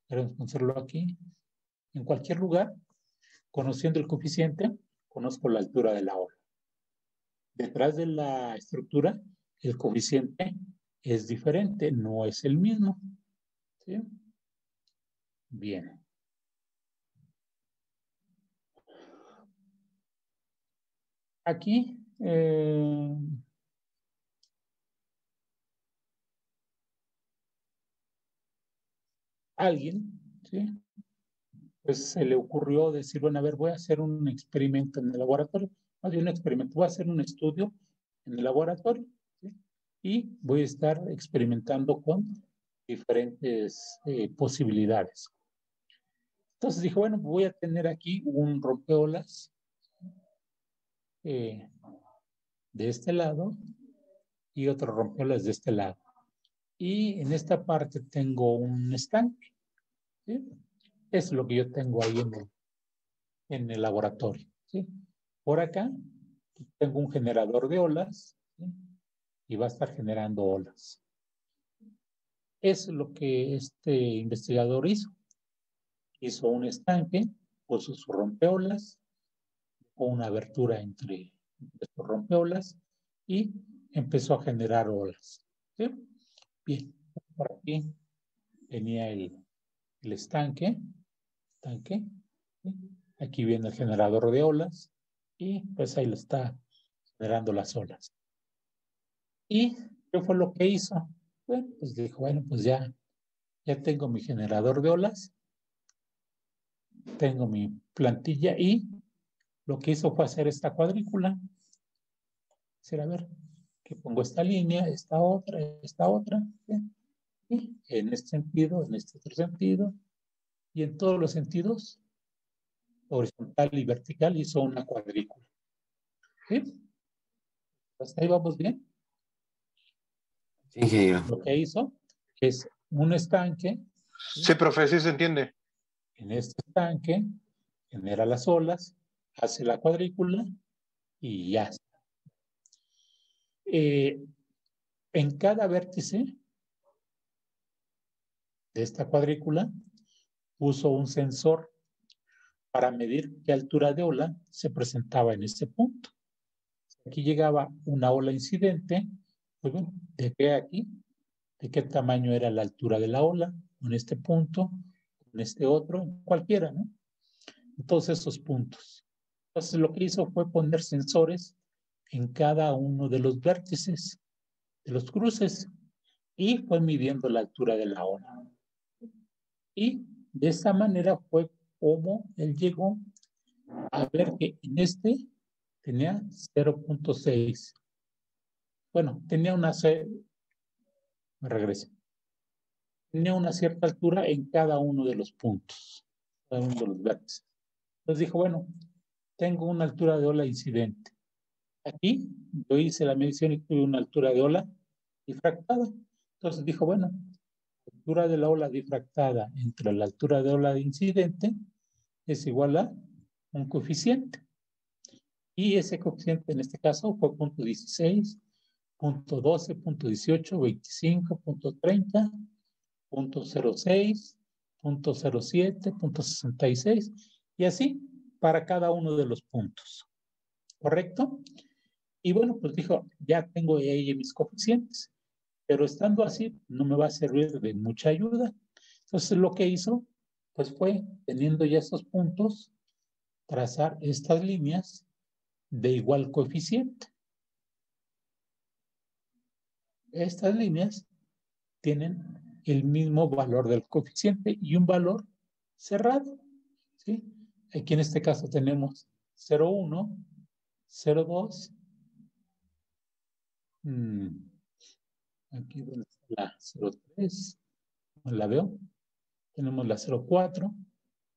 queremos conocerlo aquí. En cualquier lugar, conociendo el coeficiente, conozco la altura de la ola. Detrás de la estructura, el coeficiente es diferente, no es el mismo. ¿Sí? Bien. Aquí, alguien, ¿sí? Pues se le ocurrió decir, bueno, a ver, voy a hacer un experimento en el laboratorio, más bien un experimento, voy a hacer un estudio en el laboratorio, ¿sí? Y voy a estar experimentando con diferentes posibilidades. Entonces dijo, bueno, voy a tener aquí un rompeolas de este lado y otro rompeolas de este lado. Y en esta parte tengo un estanque, ¿sí? Es lo que yo tengo ahí en el laboratorio, ¿sí? Por acá tengo un generador de olas, ¿sí? Y va a estar generando olas. Es lo que este investigador hizo. Hizo un estanque, puso su rompeolas, o una abertura entre estos rompeolas y empezó a generar olas, ¿sí? Bien, por aquí tenía el estanque, ¿sí? Aquí viene el generador de olas y pues ahí lo está generando las olas. ¿Y qué fue lo que hizo? Bueno, pues dijo, bueno, pues ya tengo mi generador de olas, tengo mi plantilla y lo que hizo fue hacer esta cuadrícula. Decir, a ver, que pongo esta línea, esta otra, ¿sí? Y en este sentido, en este otro sentido, y en todos los sentidos, horizontal y vertical, hizo una cuadrícula. ¿Sí? ¿Hasta ahí vamos bien? Sí, ingeniero. Lo que hizo es un estanque. Sí, profe, sí se entiende. En este estanque genera las olas, hace la cuadrícula y ya está. En cada vértice de esta cuadrícula puso un sensor para medir qué altura de ola se presentaba en este punto. Aquí llegaba una ola incidente, pues bueno, ¿de qué aquí? ¿De qué tamaño era la altura de la ola? En este punto, en este otro, en cualquiera, ¿no? En todos esos puntos. Entonces lo que hizo fue poner sensores en cada uno de los vértices, de los cruces, y fue midiendo la altura de la ola. Y de esa manera fue como él llegó a ver que en este tenía 0.6. Bueno, tenía me regreso. Tenía una cierta altura en cada uno de los puntos, cada uno de los vértices. Entonces dijo, bueno, tengo una altura de ola incidente. Aquí yo hice la medición y tuve una altura de ola difractada. Entonces dijo, bueno, la altura de la ola difractada entre la altura de ola de incidente es igual a un coeficiente. Y ese coeficiente en este caso fue 0.16, 0.12, 0.18, 25, 0.30, 0.06, 0.07, 0.66 y así para cada uno de los puntos. ¿Correcto? Y bueno, pues dijo, ya tengo ahí mis coeficientes, pero estando así no me va a servir de mucha ayuda. Entonces lo que hizo, pues fue, teniendo ya estos puntos, trazar estas líneas de igual coeficiente. Estas líneas tienen el mismo valor del coeficiente y un valor cerrado, ¿sí? Aquí en este caso tenemos 0,1, 0,2. Aquí donde está la 0,3. ¿La veo? Tenemos la 0,4.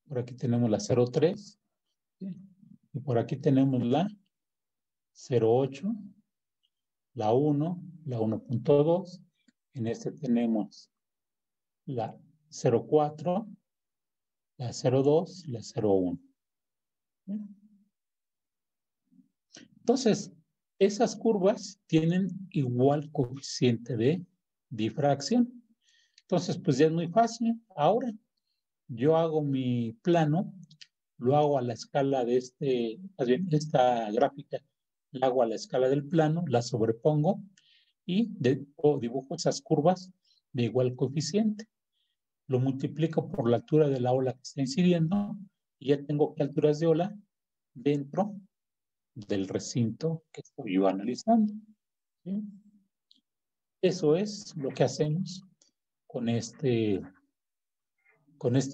Por aquí tenemos la 0,3. ¿Sí? Y por aquí tenemos la 0,8, la 1, la 1.2. En este tenemos la 0,4, la 0,2 y la 0,1. Entonces, esas curvas tienen igual coeficiente de difracción. Entonces, pues ya es muy fácil. Ahora, yo hago mi plano, lo hago a la escala de más bien, esta gráfica la hago a la escala del plano, la sobrepongo y dibujo esas curvas de igual coeficiente. Lo multiplico por la altura de la ola que está incidiendo y ya tengo qué alturas de ola dentro del recinto que estoy yo analizando. ¿Sí? Eso es lo que hacemos con este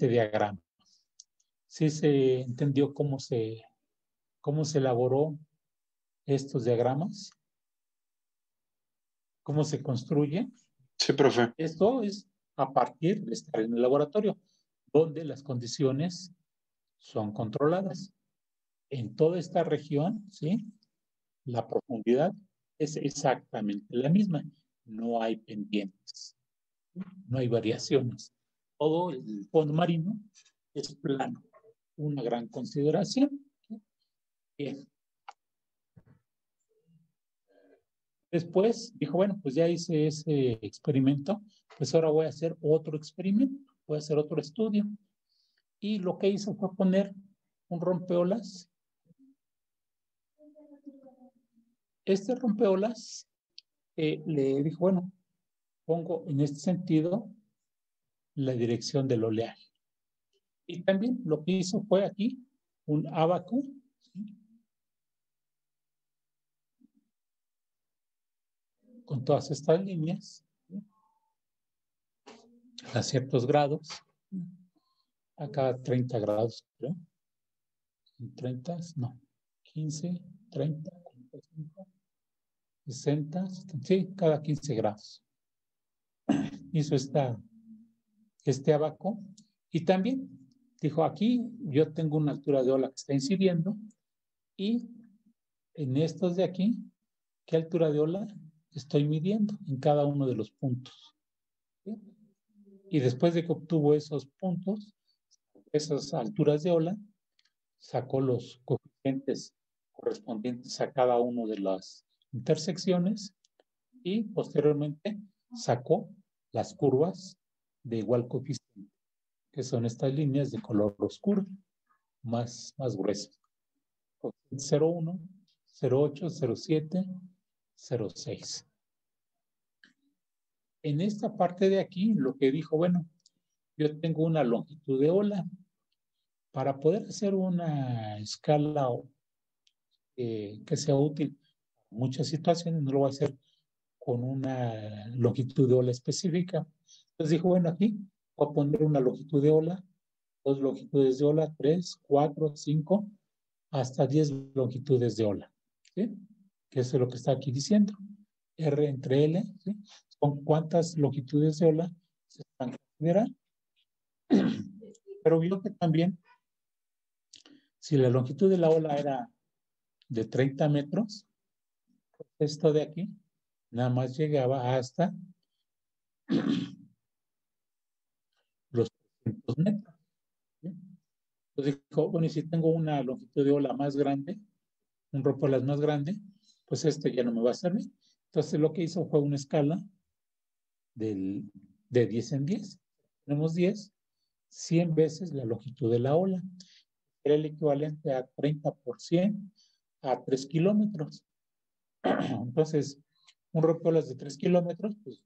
diagrama. ¿Sí se entendió cómo se elaboró estos diagramas? ¿Cómo se construye? Sí, profe. Esto es a partir de estar en el laboratorio, donde las condiciones son controladas. En toda esta región, ¿sí? La profundidad es exactamente la misma. No hay pendientes, no hay variaciones. Todo el fondo marino es plano. Una gran consideración. Bien. Después dijo, bueno, pues ya hice ese experimento, pues ahora voy a hacer otro experimento, voy a hacer otro estudio. Y lo que hizo fue poner un rompeolas. Este rompeolas le dijo, bueno, pongo en este sentido la dirección del oleaje. Y también lo que hizo fue aquí un abaco, ¿sí? Con todas estas líneas, ¿sí? A ciertos grados, acá 30 grados, creo. 30, no, 15, 30, 45, 60, 70, sí, cada 15 grados. Hizo este abaco y también dijo, aquí yo tengo una altura de ola que está incidiendo y en estos de aquí, ¿qué altura de ola estoy midiendo en cada uno de los puntos? ¿Sí? Y después de que obtuvo esos puntos, esas alturas de ola, sacó los coeficientes correspondientes a cada una de las intersecciones y posteriormente sacó las curvas de igual coeficiente, que son estas líneas de color oscuro, más gruesas. 0,1, 0,8, 0,7, 0,6. En esta parte de aquí, lo que dijo, bueno, yo tengo una longitud de ola. Para poder hacer una escala que sea útil en muchas situaciones, no lo voy a hacer con una longitud de ola específica. Entonces dijo, bueno, aquí voy a poner una longitud de ola, 2 longitudes de ola, 3, 4, 5, hasta 10 longitudes de ola. ¿Sí? Que eso es lo que está aquí diciendo. R entre L, ¿sí? ¿Con cuántas longitudes de ola se están considerando? Pero vio que también, si la longitud de la ola era de 30 metros, pues esto de aquí nada más llegaba hasta los 300 metros. ¿Sí? Entonces dijo, bueno, y si tengo una longitud de ola más grande, un rompeolas más grande, pues este ya no me va a servir. Entonces lo que hizo fue una escala de 10 en 10. Tenemos 10, 100 veces la longitud de la ola. Era el equivalente a 30% a 3 kilómetros. Entonces, un rompeolas de 3 kilómetros, pues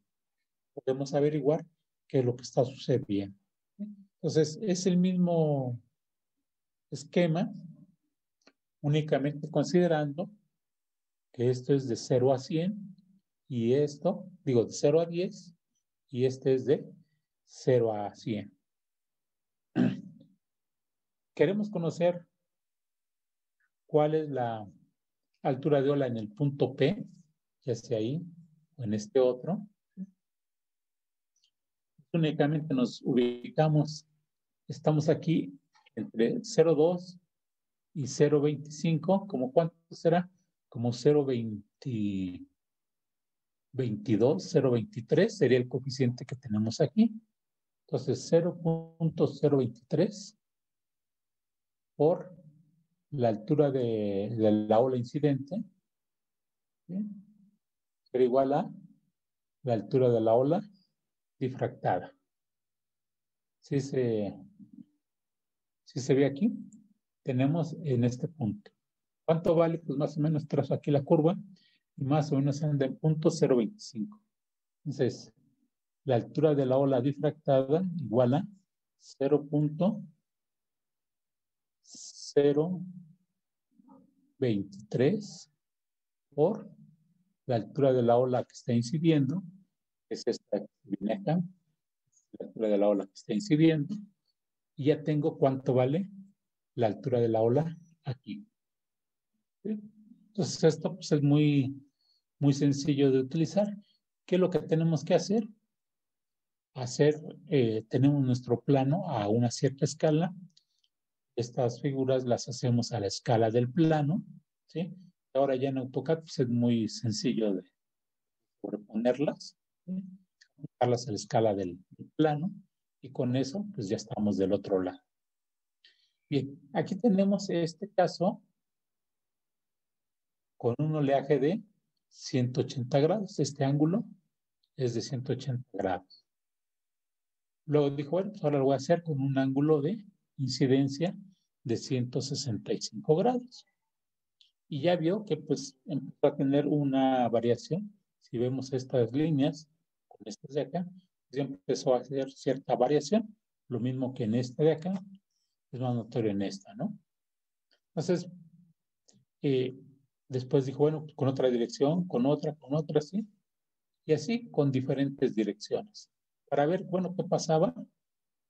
podemos averiguar qué es lo que está sucediendo. Entonces, es el mismo esquema, únicamente considerando que esto es de 0 a 100 y esto, digo, de 0 a 10 y este es de 0 a 100. Queremos conocer cuál es la altura de ola en el punto P, ya sea ahí o en este otro. Únicamente nos ubicamos, estamos aquí entre 0,2 y 0,25, ¿como cuánto será? Como 0,22, 0,23 sería el coeficiente que tenemos aquí. Entonces, 0,023 por la altura de la ola incidente, ¿sí? Será igual a la altura de la ola difractada. ¿Sí se ve aquí? Tenemos en este punto. ¿Cuánto vale? Pues más o menos trazo aquí la curva y más o menos anda en punto 0,25. Entonces, la altura de la ola difractada igual a 0,023 por la altura de la ola que está incidiendo, que es esta que viene acá, la altura de la ola que está incidiendo, y ya tengo cuánto vale la altura de la ola aquí. ¿Sí? Entonces esto pues, es muy sencillo de utilizar. ¿Qué es lo que tenemos que hacer? Tenemos nuestro plano a una cierta escala. Estas figuras las hacemos a la escala del plano, ¿sí? Ahora ya en AutoCAD pues, es muy sencillo de sobreponerlas, ¿sí? Aplicarlas a la escala del plano y con eso pues ya estamos del otro lado. Bien, aquí tenemos este caso con un oleaje de 180 grados. Este ángulo es de 180 grados. Luego dijo, bueno, pues ahora lo voy a hacer con un ángulo de incidencia de 165 grados. Y ya vio que pues empezó a tener una variación. Si vemos estas líneas, con estas de acá, pues ya empezó a hacer cierta variación. Lo mismo que en esta de acá, es más notorio en esta, ¿no? Entonces, después dijo, bueno, con otra dirección, con otra, ¿sí? Y así con diferentes direcciones. Para ver, bueno, qué pasaba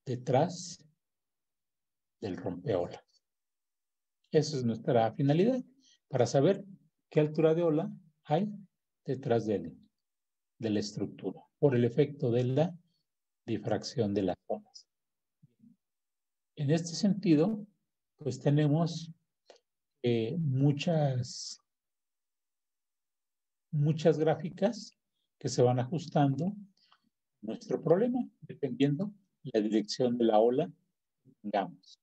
detrás del rompeolas. Esa es nuestra finalidad, para saber qué altura de ola hay detrás de la estructura, por el efecto de la difracción de las olas. En este sentido, pues tenemos muchas gráficas que se van ajustando a nuestro problema, dependiendo la dirección de la ola que tengamos.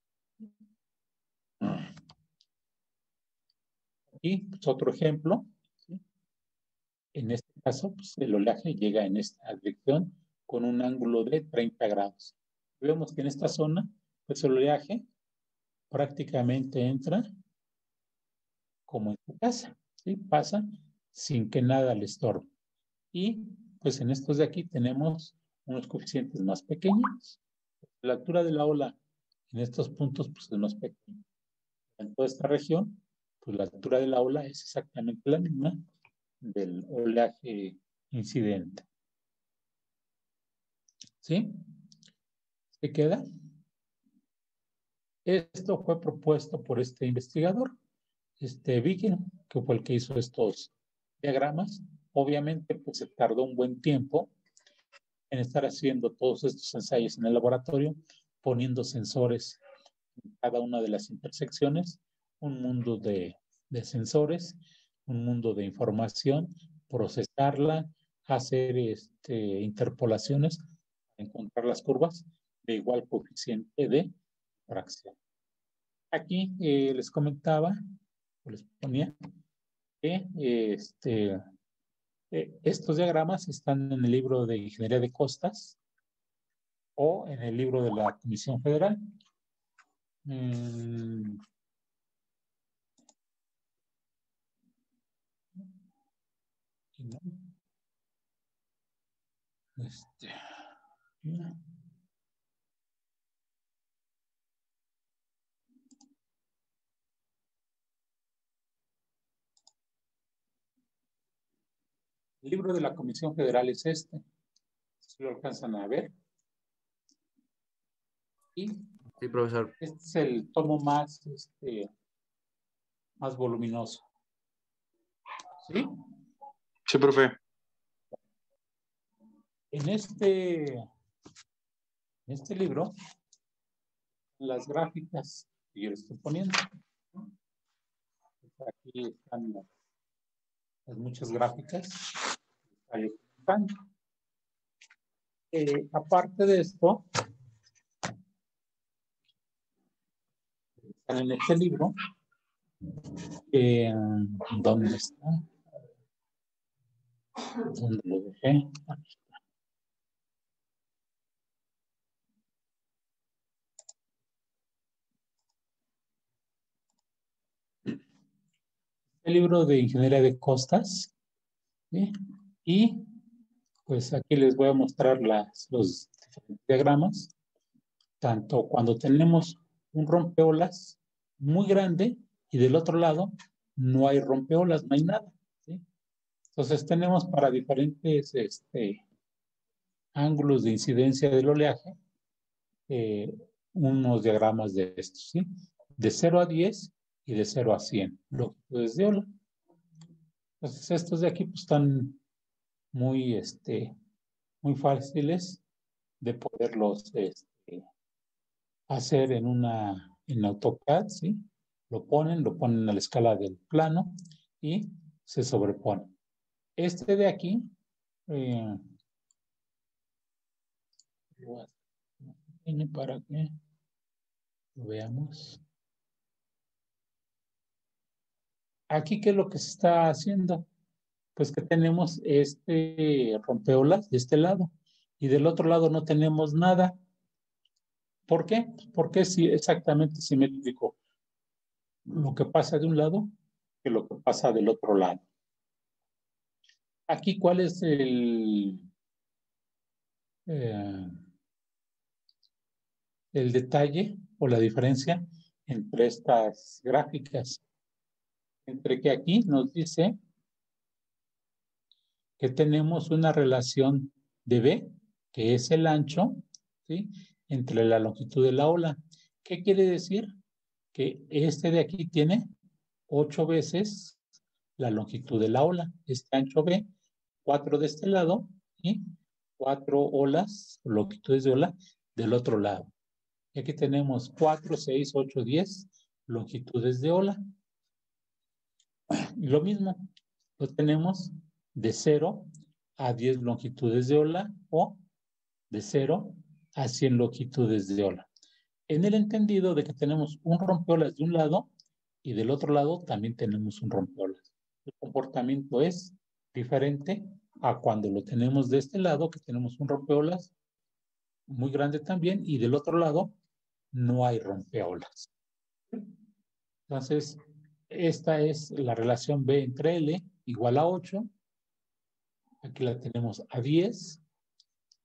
Y pues, otro ejemplo, ¿sí? En este caso, pues, el oleaje llega en esta dirección con un ángulo de 30 grados. Vemos que en esta zona, pues el oleaje prácticamente entra como en su casa, ¿sí? Pasa sin que nada le estorbe. Y pues en estos de aquí tenemos unos coeficientes más pequeños. La altura de la ola en estos puntos pues es más pequeña. En toda esta región, pues la altura de la ola es exactamente la misma del oleaje incidente. ¿Sí? ¿Se queda? Esto fue propuesto por este investigador, Viking, que fue el que hizo estos diagramas. Obviamente, pues se tardó un buen tiempo en estar haciendo todos estos ensayos en el laboratorio, poniendo sensores en cada una de las intersecciones, un mundo de sensores, un mundo de información, procesarla, hacer interpolaciones, encontrar las curvas de igual coeficiente de fracción. Aquí les comentaba, o les ponía, que estos diagramas están en el libro de Ingeniería de Costas o en el libro de la Comisión Federal. El libro de la Comisión Federal es este. Si lo alcanzan a ver. Y Sí, profesor. este es el tomo más más voluminoso. ¿Sí? Sí, profe. En este libro, las gráficas que yo le estoy poniendo. Aquí están las muchas gráficas. Aparte de esto, están en este libro. ¿Dónde está? ¿Dónde lo dejé? Aquí está. El libro de Ingeniería de Costas, ¿sí? Y pues aquí les voy a mostrar los diferentes diagramas, tanto cuando tenemos un rompeolas muy grande y del otro lado no hay rompeolas, no hay nada, ¿sí? Entonces tenemos para diferentes ángulos de incidencia del oleaje unos diagramas de estos, ¿sí? De 0 a 10 y de 0 a 100 longitudes de ola. Entonces estos de aquí pues están muy, muy fáciles de poderlos hacer en AutoCAD, ¿sí? Lo ponen a la escala del plano y se sobrepone. Este de aquí, para que lo veamos. Aquí, ¿qué es lo que se está haciendo? Pues que tenemos rompeolas de este lado y del otro lado no tenemos nada. ¿Por qué? Porque es exactamente simétrico lo que pasa de un lado que lo que pasa del otro lado. Aquí, ¿cuál es el detalle o la diferencia entre estas gráficas? Entre que aquí nos dice que tenemos una relación de B, que es el ancho, ¿sí? Entre la longitud de la ola. ¿Qué quiere decir? Que este de aquí tiene 8 veces la longitud de la ola. Este ancho B, 4 de este lado y 4 olas, longitudes de ola del otro lado. Y aquí tenemos 4, 6, 8, 10 longitudes de ola. Y lo mismo, lo tenemos de 0 a 10 longitudes de ola o de 0 a 100 longitudes de ola. En el entendido de que tenemos un rompeolas de un lado y del otro lado también tenemos un rompeolas. El comportamiento es diferente a cuando lo tenemos de este lado, que tenemos un rompeolas muy grande también, y del otro lado no hay rompeolas. Entonces, esta es la relación B entre L igual a 8. Aquí la tenemos a 10,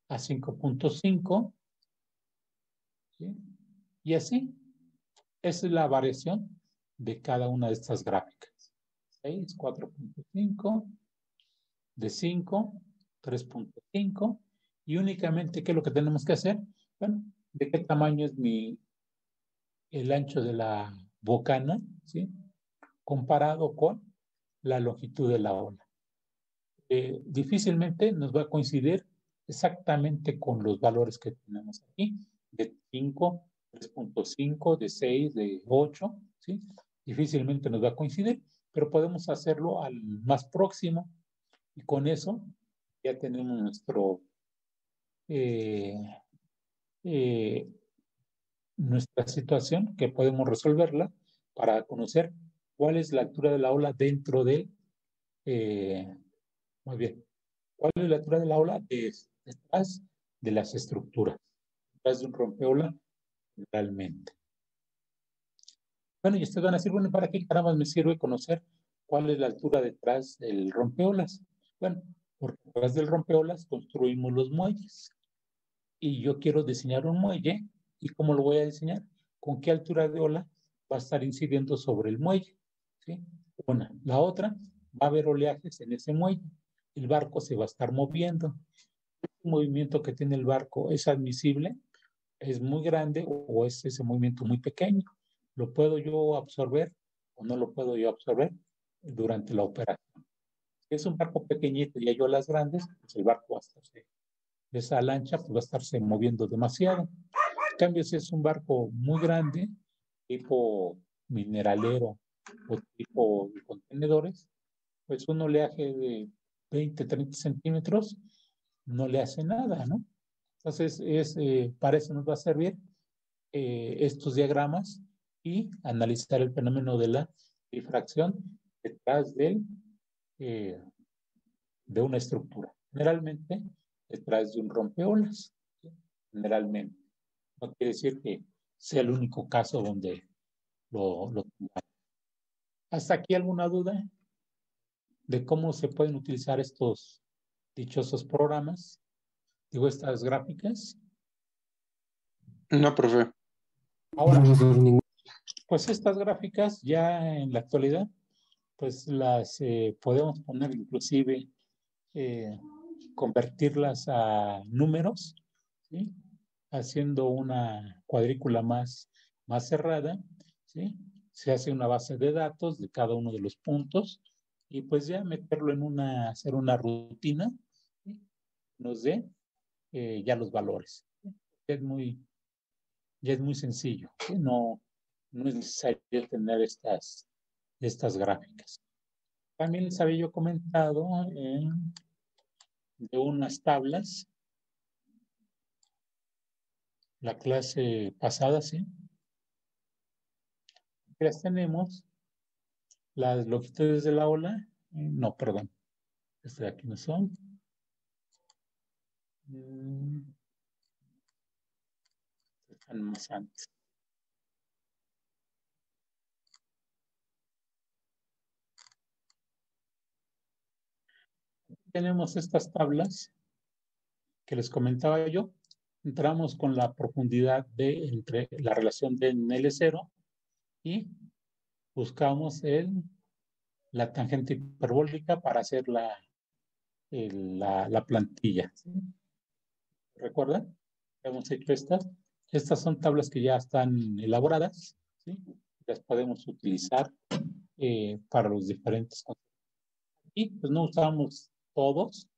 a 5.5, ¿sí? Y así, esa es la variación de cada una de estas gráficas. 6, 4.5, de 5, 3.5, y únicamente, ¿qué es lo que tenemos que hacer? Bueno, ¿de qué tamaño es el ancho de la bocana, ¿sí? Comparado con la longitud de la ola. Difícilmente nos va a coincidir exactamente con los valores que tenemos aquí, de 5, 3.5, de 6, de 8, ¿sí? Difícilmente nos va a coincidir, pero podemos hacerlo al más próximo y con eso ya tenemos nuestra situación, que podemos resolverla para conocer cuál es la altura de la ola dentro del muy bien. ¿Cuál es la altura de la ola? Detrás de las estructuras, detrás de un rompeola, realmente. Bueno, y ustedes van a decir, bueno, ¿para qué caramba me sirve conocer cuál es la altura detrás del rompeolas? Bueno, porque detrás del rompeolas construimos los muelles. Y yo quiero diseñar un muelle, ¿y cómo lo voy a diseñar? ¿Con qué altura de ola va a estar incidiendo sobre el muelle? ¿Sí? Una. La otra, va a haber oleajes en ese muelle. El barco se va a estar moviendo. ¿El movimiento que tiene el barco es admisible? ¿Es muy grande o es ese movimiento muy pequeño? ¿Lo puedo yo absorber o no lo puedo yo absorber durante la operación. Si es un barco pequeñito y hay olas grandes, pues el barco va a estarse, esa lancha pues va a estarse moviendo demasiado. En cambio, si es un barco muy grande, tipo mineralero o tipo de contenedores, pues un oleaje de 20, 30 centímetros no le hace nada, ¿no? Entonces, para eso nos va a servir estos diagramas y analizar el fenómeno de la difracción detrás eh, de una estructura. Generalmente, detrás de un rompeolas. ¿Sí? Generalmente. No quiere decir que sea el único caso donde lo tengamos. ¿Hasta aquí alguna duda de cómo se pueden utilizar estos dichosos programas? Digo, estas gráficas. No, profe. Ahora, No, profesor, ningún. pues estas gráficas ya en la actualidad, pues las podemos poner inclusive, convertirlas a números, ¿sí? Haciendo una cuadrícula más cerrada, ¿sí? Se hace una base de datos de cada uno de los puntos y pues ya meterlo en hacer una rutina, ¿sí? Nos dé ya los valores. ¿Sí? Ya es muy sencillo, ¿sí? No es necesario tener estas gráficas. También les había yo comentado de unas tablas la clase pasada, ¿sí? Las tenemos, las longitudes de la ola, no, perdón, estas de aquí no son. Están más antes. Tenemos estas tablas que les comentaba yo. Entramos con la profundidad entre la relación de L0 y buscamos la tangente hiperbólica para hacer la plantilla. ¿Sí? ¿Recuerdan? Hemos hecho estas. Estas son tablas que ya están elaboradas, ¿sí? Las podemos utilizar para los diferentes conceptos. Y pues no usamos todos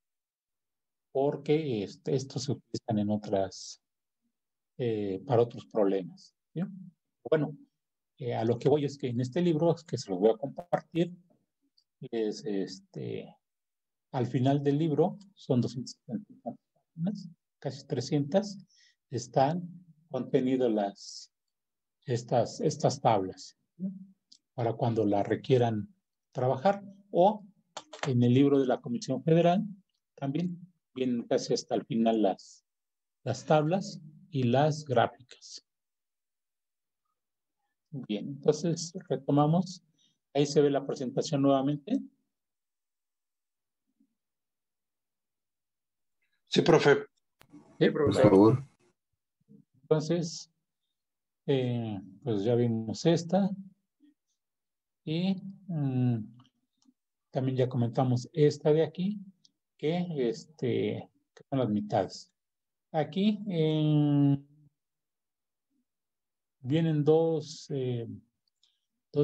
porque estos se utilizan en para otros problemas. ¿Sí? Bueno, a lo que voy es que en este libro, que se los voy a compartir, es al final del libro, son 270 páginas, casi 300, están contenidas estas tablas, ¿sí? Para cuando las requieran trabajar, o en el libro de la Comisión Federal también vienen casi hasta el final las tablas y las gráficas. Bien, entonces retomamos. Ahí se ve la presentación nuevamente. Sí, profe. Sí, Por profesor. favor. Entonces, pues ya vimos esta. Y también ya comentamos esta de aquí, que son las mitades. Aquí vienen dos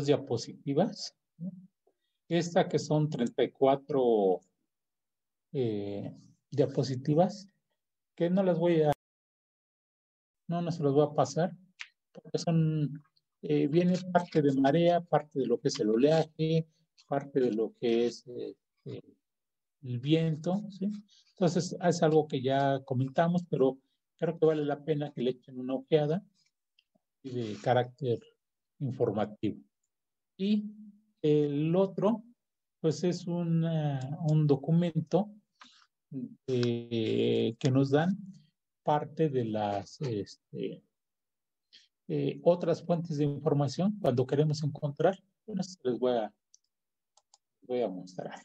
diapositivas. ¿No? Esta que son 34 diapositivas, que no se las voy a pasar, porque viene parte de marea, parte de lo que es el oleaje, parte de lo que es el viento, ¿sí? Entonces es algo que ya comentamos, pero creo que vale la pena que le echen una ojeada de carácter informativo. Y el otro, pues es un documento que nos dan parte de las otras fuentes de información cuando queremos encontrar. Bueno, les voy a mostrar.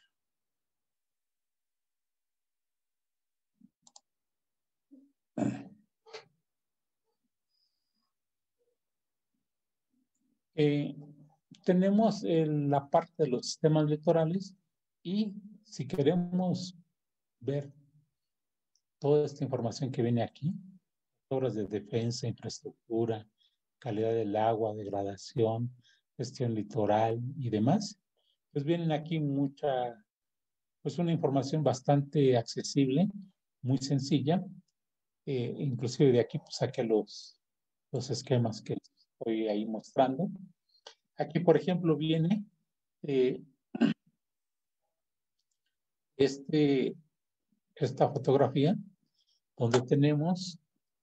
Tenemos la parte de los sistemas litorales y si queremos ver toda esta información que viene aquí, obras de defensa, infraestructura, calidad del agua, degradación, gestión litoral y demás. Pues vienen aquí pues una información bastante accesible, muy sencilla. Inclusive de aquí pues saqué los esquemas que estoy ahí mostrando. Aquí, por ejemplo, viene esta fotografía donde tenemos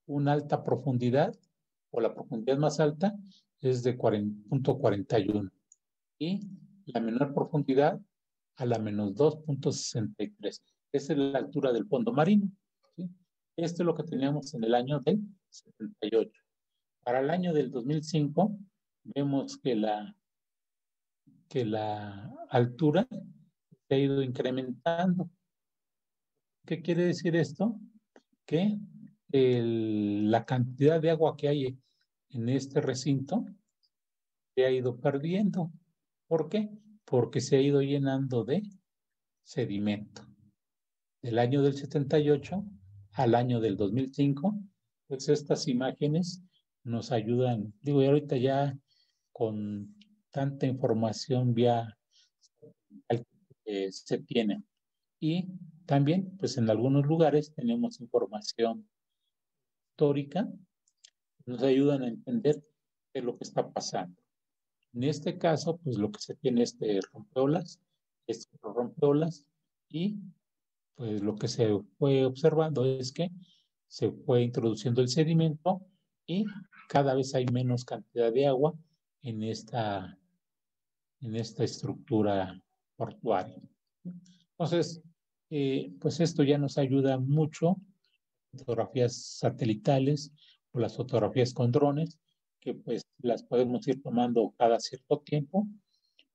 una alta profundidad, o la profundidad más alta es de 40.41 y la menor profundidad a la menos 2.63. Esa es la altura del fondo marino, ¿sí? Esto es lo que teníamos en el año del 78. Para el año del 2005 vemos que la altura se ha ido incrementando. ¿Qué quiere decir esto? Que la cantidad de agua que hay en este recinto se ha ido perdiendo. ¿Por qué? Porque se ha ido llenando de sedimento. Del año del 78 al año del 2005, pues estas imágenes nos ayudan. Digo, y ahorita ya con tanta información vía se tiene. Y también, pues en algunos lugares tenemos información histórica, nos ayudan a entender qué es lo que está pasando. En este caso, pues lo que se tiene es rompeolas, y pues lo que se fue observando es que se fue introduciendo el sedimento y cada vez hay menos cantidad de agua en esta estructura portuaria. Entonces, pues esto ya nos ayuda mucho, fotografías satelitales o las fotografías con drones, que pues las podemos ir tomando cada cierto tiempo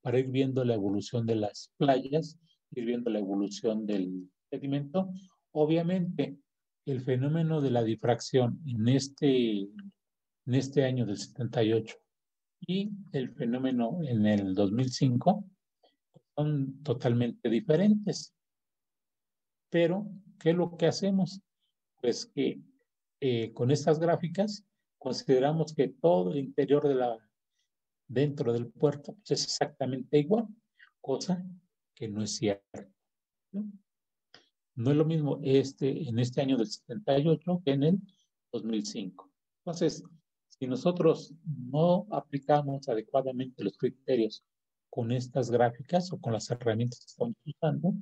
para ir viendo la evolución de las playas, ir viendo la evolución del sedimento. Obviamente, el fenómeno de la difracción en este año del 78 y el fenómeno en el 2005 son totalmente diferentes. Pero, ¿qué es lo que hacemos? Pues que con estas gráficas consideramos que todo el interior dentro del puerto pues es exactamente igual, cosa que no es cierto, ¿no? No es lo mismo en este año del 78 que en el 2005. Entonces, si nosotros no aplicamos adecuadamente los criterios con estas gráficas o con las herramientas que estamos usando,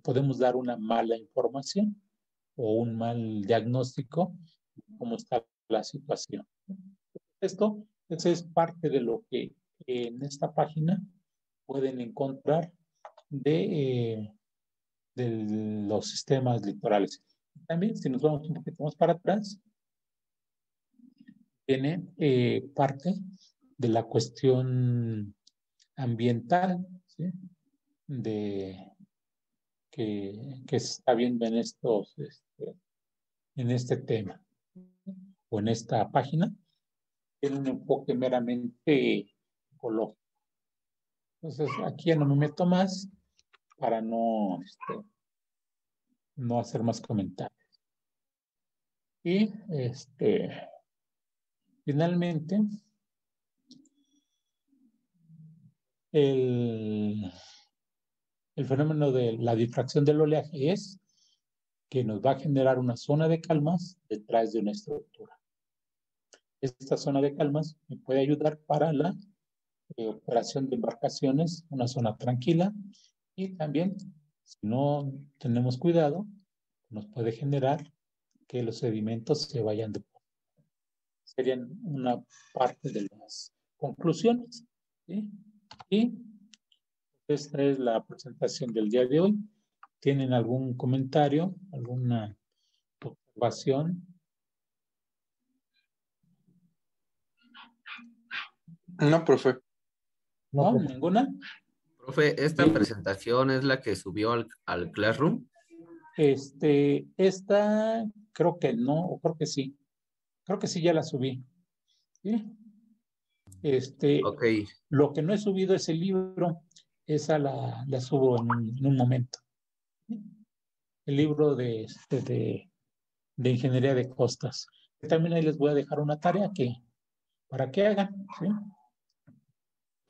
podemos dar una mala información o un mal diagnóstico de cómo está la situación. Esto es parte de lo que en esta página pueden encontrar de los sistemas litorales. También, si nos vamos un poquito más para atrás, tiene parte de la cuestión ambiental, ¿sí? Que se está viendo en este tema o en esta página. Tiene un enfoque meramente ecológico. Entonces, aquí ya no me meto más para no hacer más comentarios. Y finalmente, el fenómeno de la difracción del oleaje es que nos va a generar una zona de calmas detrás de una estructura. Esta zona de calmas me puede ayudar para la operación de embarcaciones, una zona tranquila, y también, si no tenemos cuidado, nos puede generar que los sedimentos se vayan de puerto. Serían una parte de las conclusiones, ¿sí? Y esta es la presentación del día de hoy. ¿Tienen algún comentario, alguna observación? No, profe. ¿No? ¿Ninguna? Profe, ¿esta Bien. presentación es la que subió al Classroom? Esta creo que no, o creo que sí. Creo que sí ya la subí. ¿Sí? Ok, Lo que no he subido es el libro. Esa la subo en un momento. ¿Sí? El libro de ingeniería de costas. También ahí les voy a dejar una tarea para que hagan, ¿sí?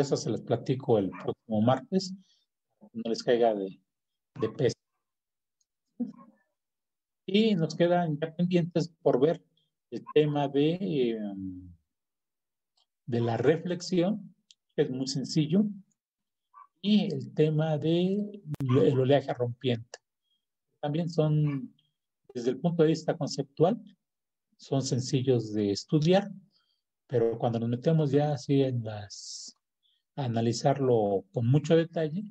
Eso se les platico el próximo martes, no les caiga de peso. Y nos quedan ya pendientes por ver el tema de la reflexión, que es muy sencillo, y el tema de el oleaje rompiente. También son, desde el punto de vista conceptual, son sencillos de estudiar, pero cuando nos metemos ya así a analizarlo con mucho detalle,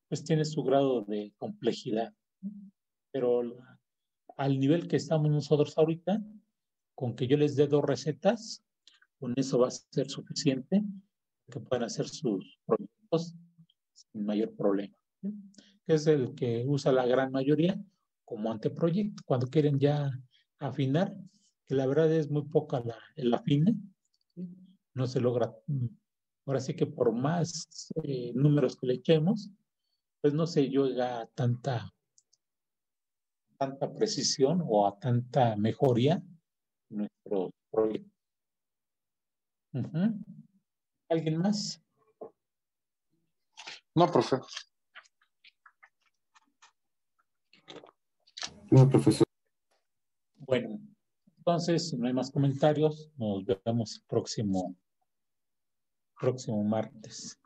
pues tiene su grado de complejidad. Pero al nivel que estamos nosotros ahorita, con que yo les dé 2 recetas, con eso va a ser suficiente que puedan hacer sus proyectos sin mayor problema. ¿Sí? Que es el que usa la gran mayoría como anteproyecto, cuando quieren ya afinar, que la verdad es muy poca el afine, ¿sí? No se logra. Ahora sí que por más números que le echemos, pues no se llega a tanta precisión o a tanta mejoría en nuestro proyecto. ¿Alguien más? No, profe. No, profesor. Bueno, entonces, si no hay más comentarios, nos vemos próximo martes.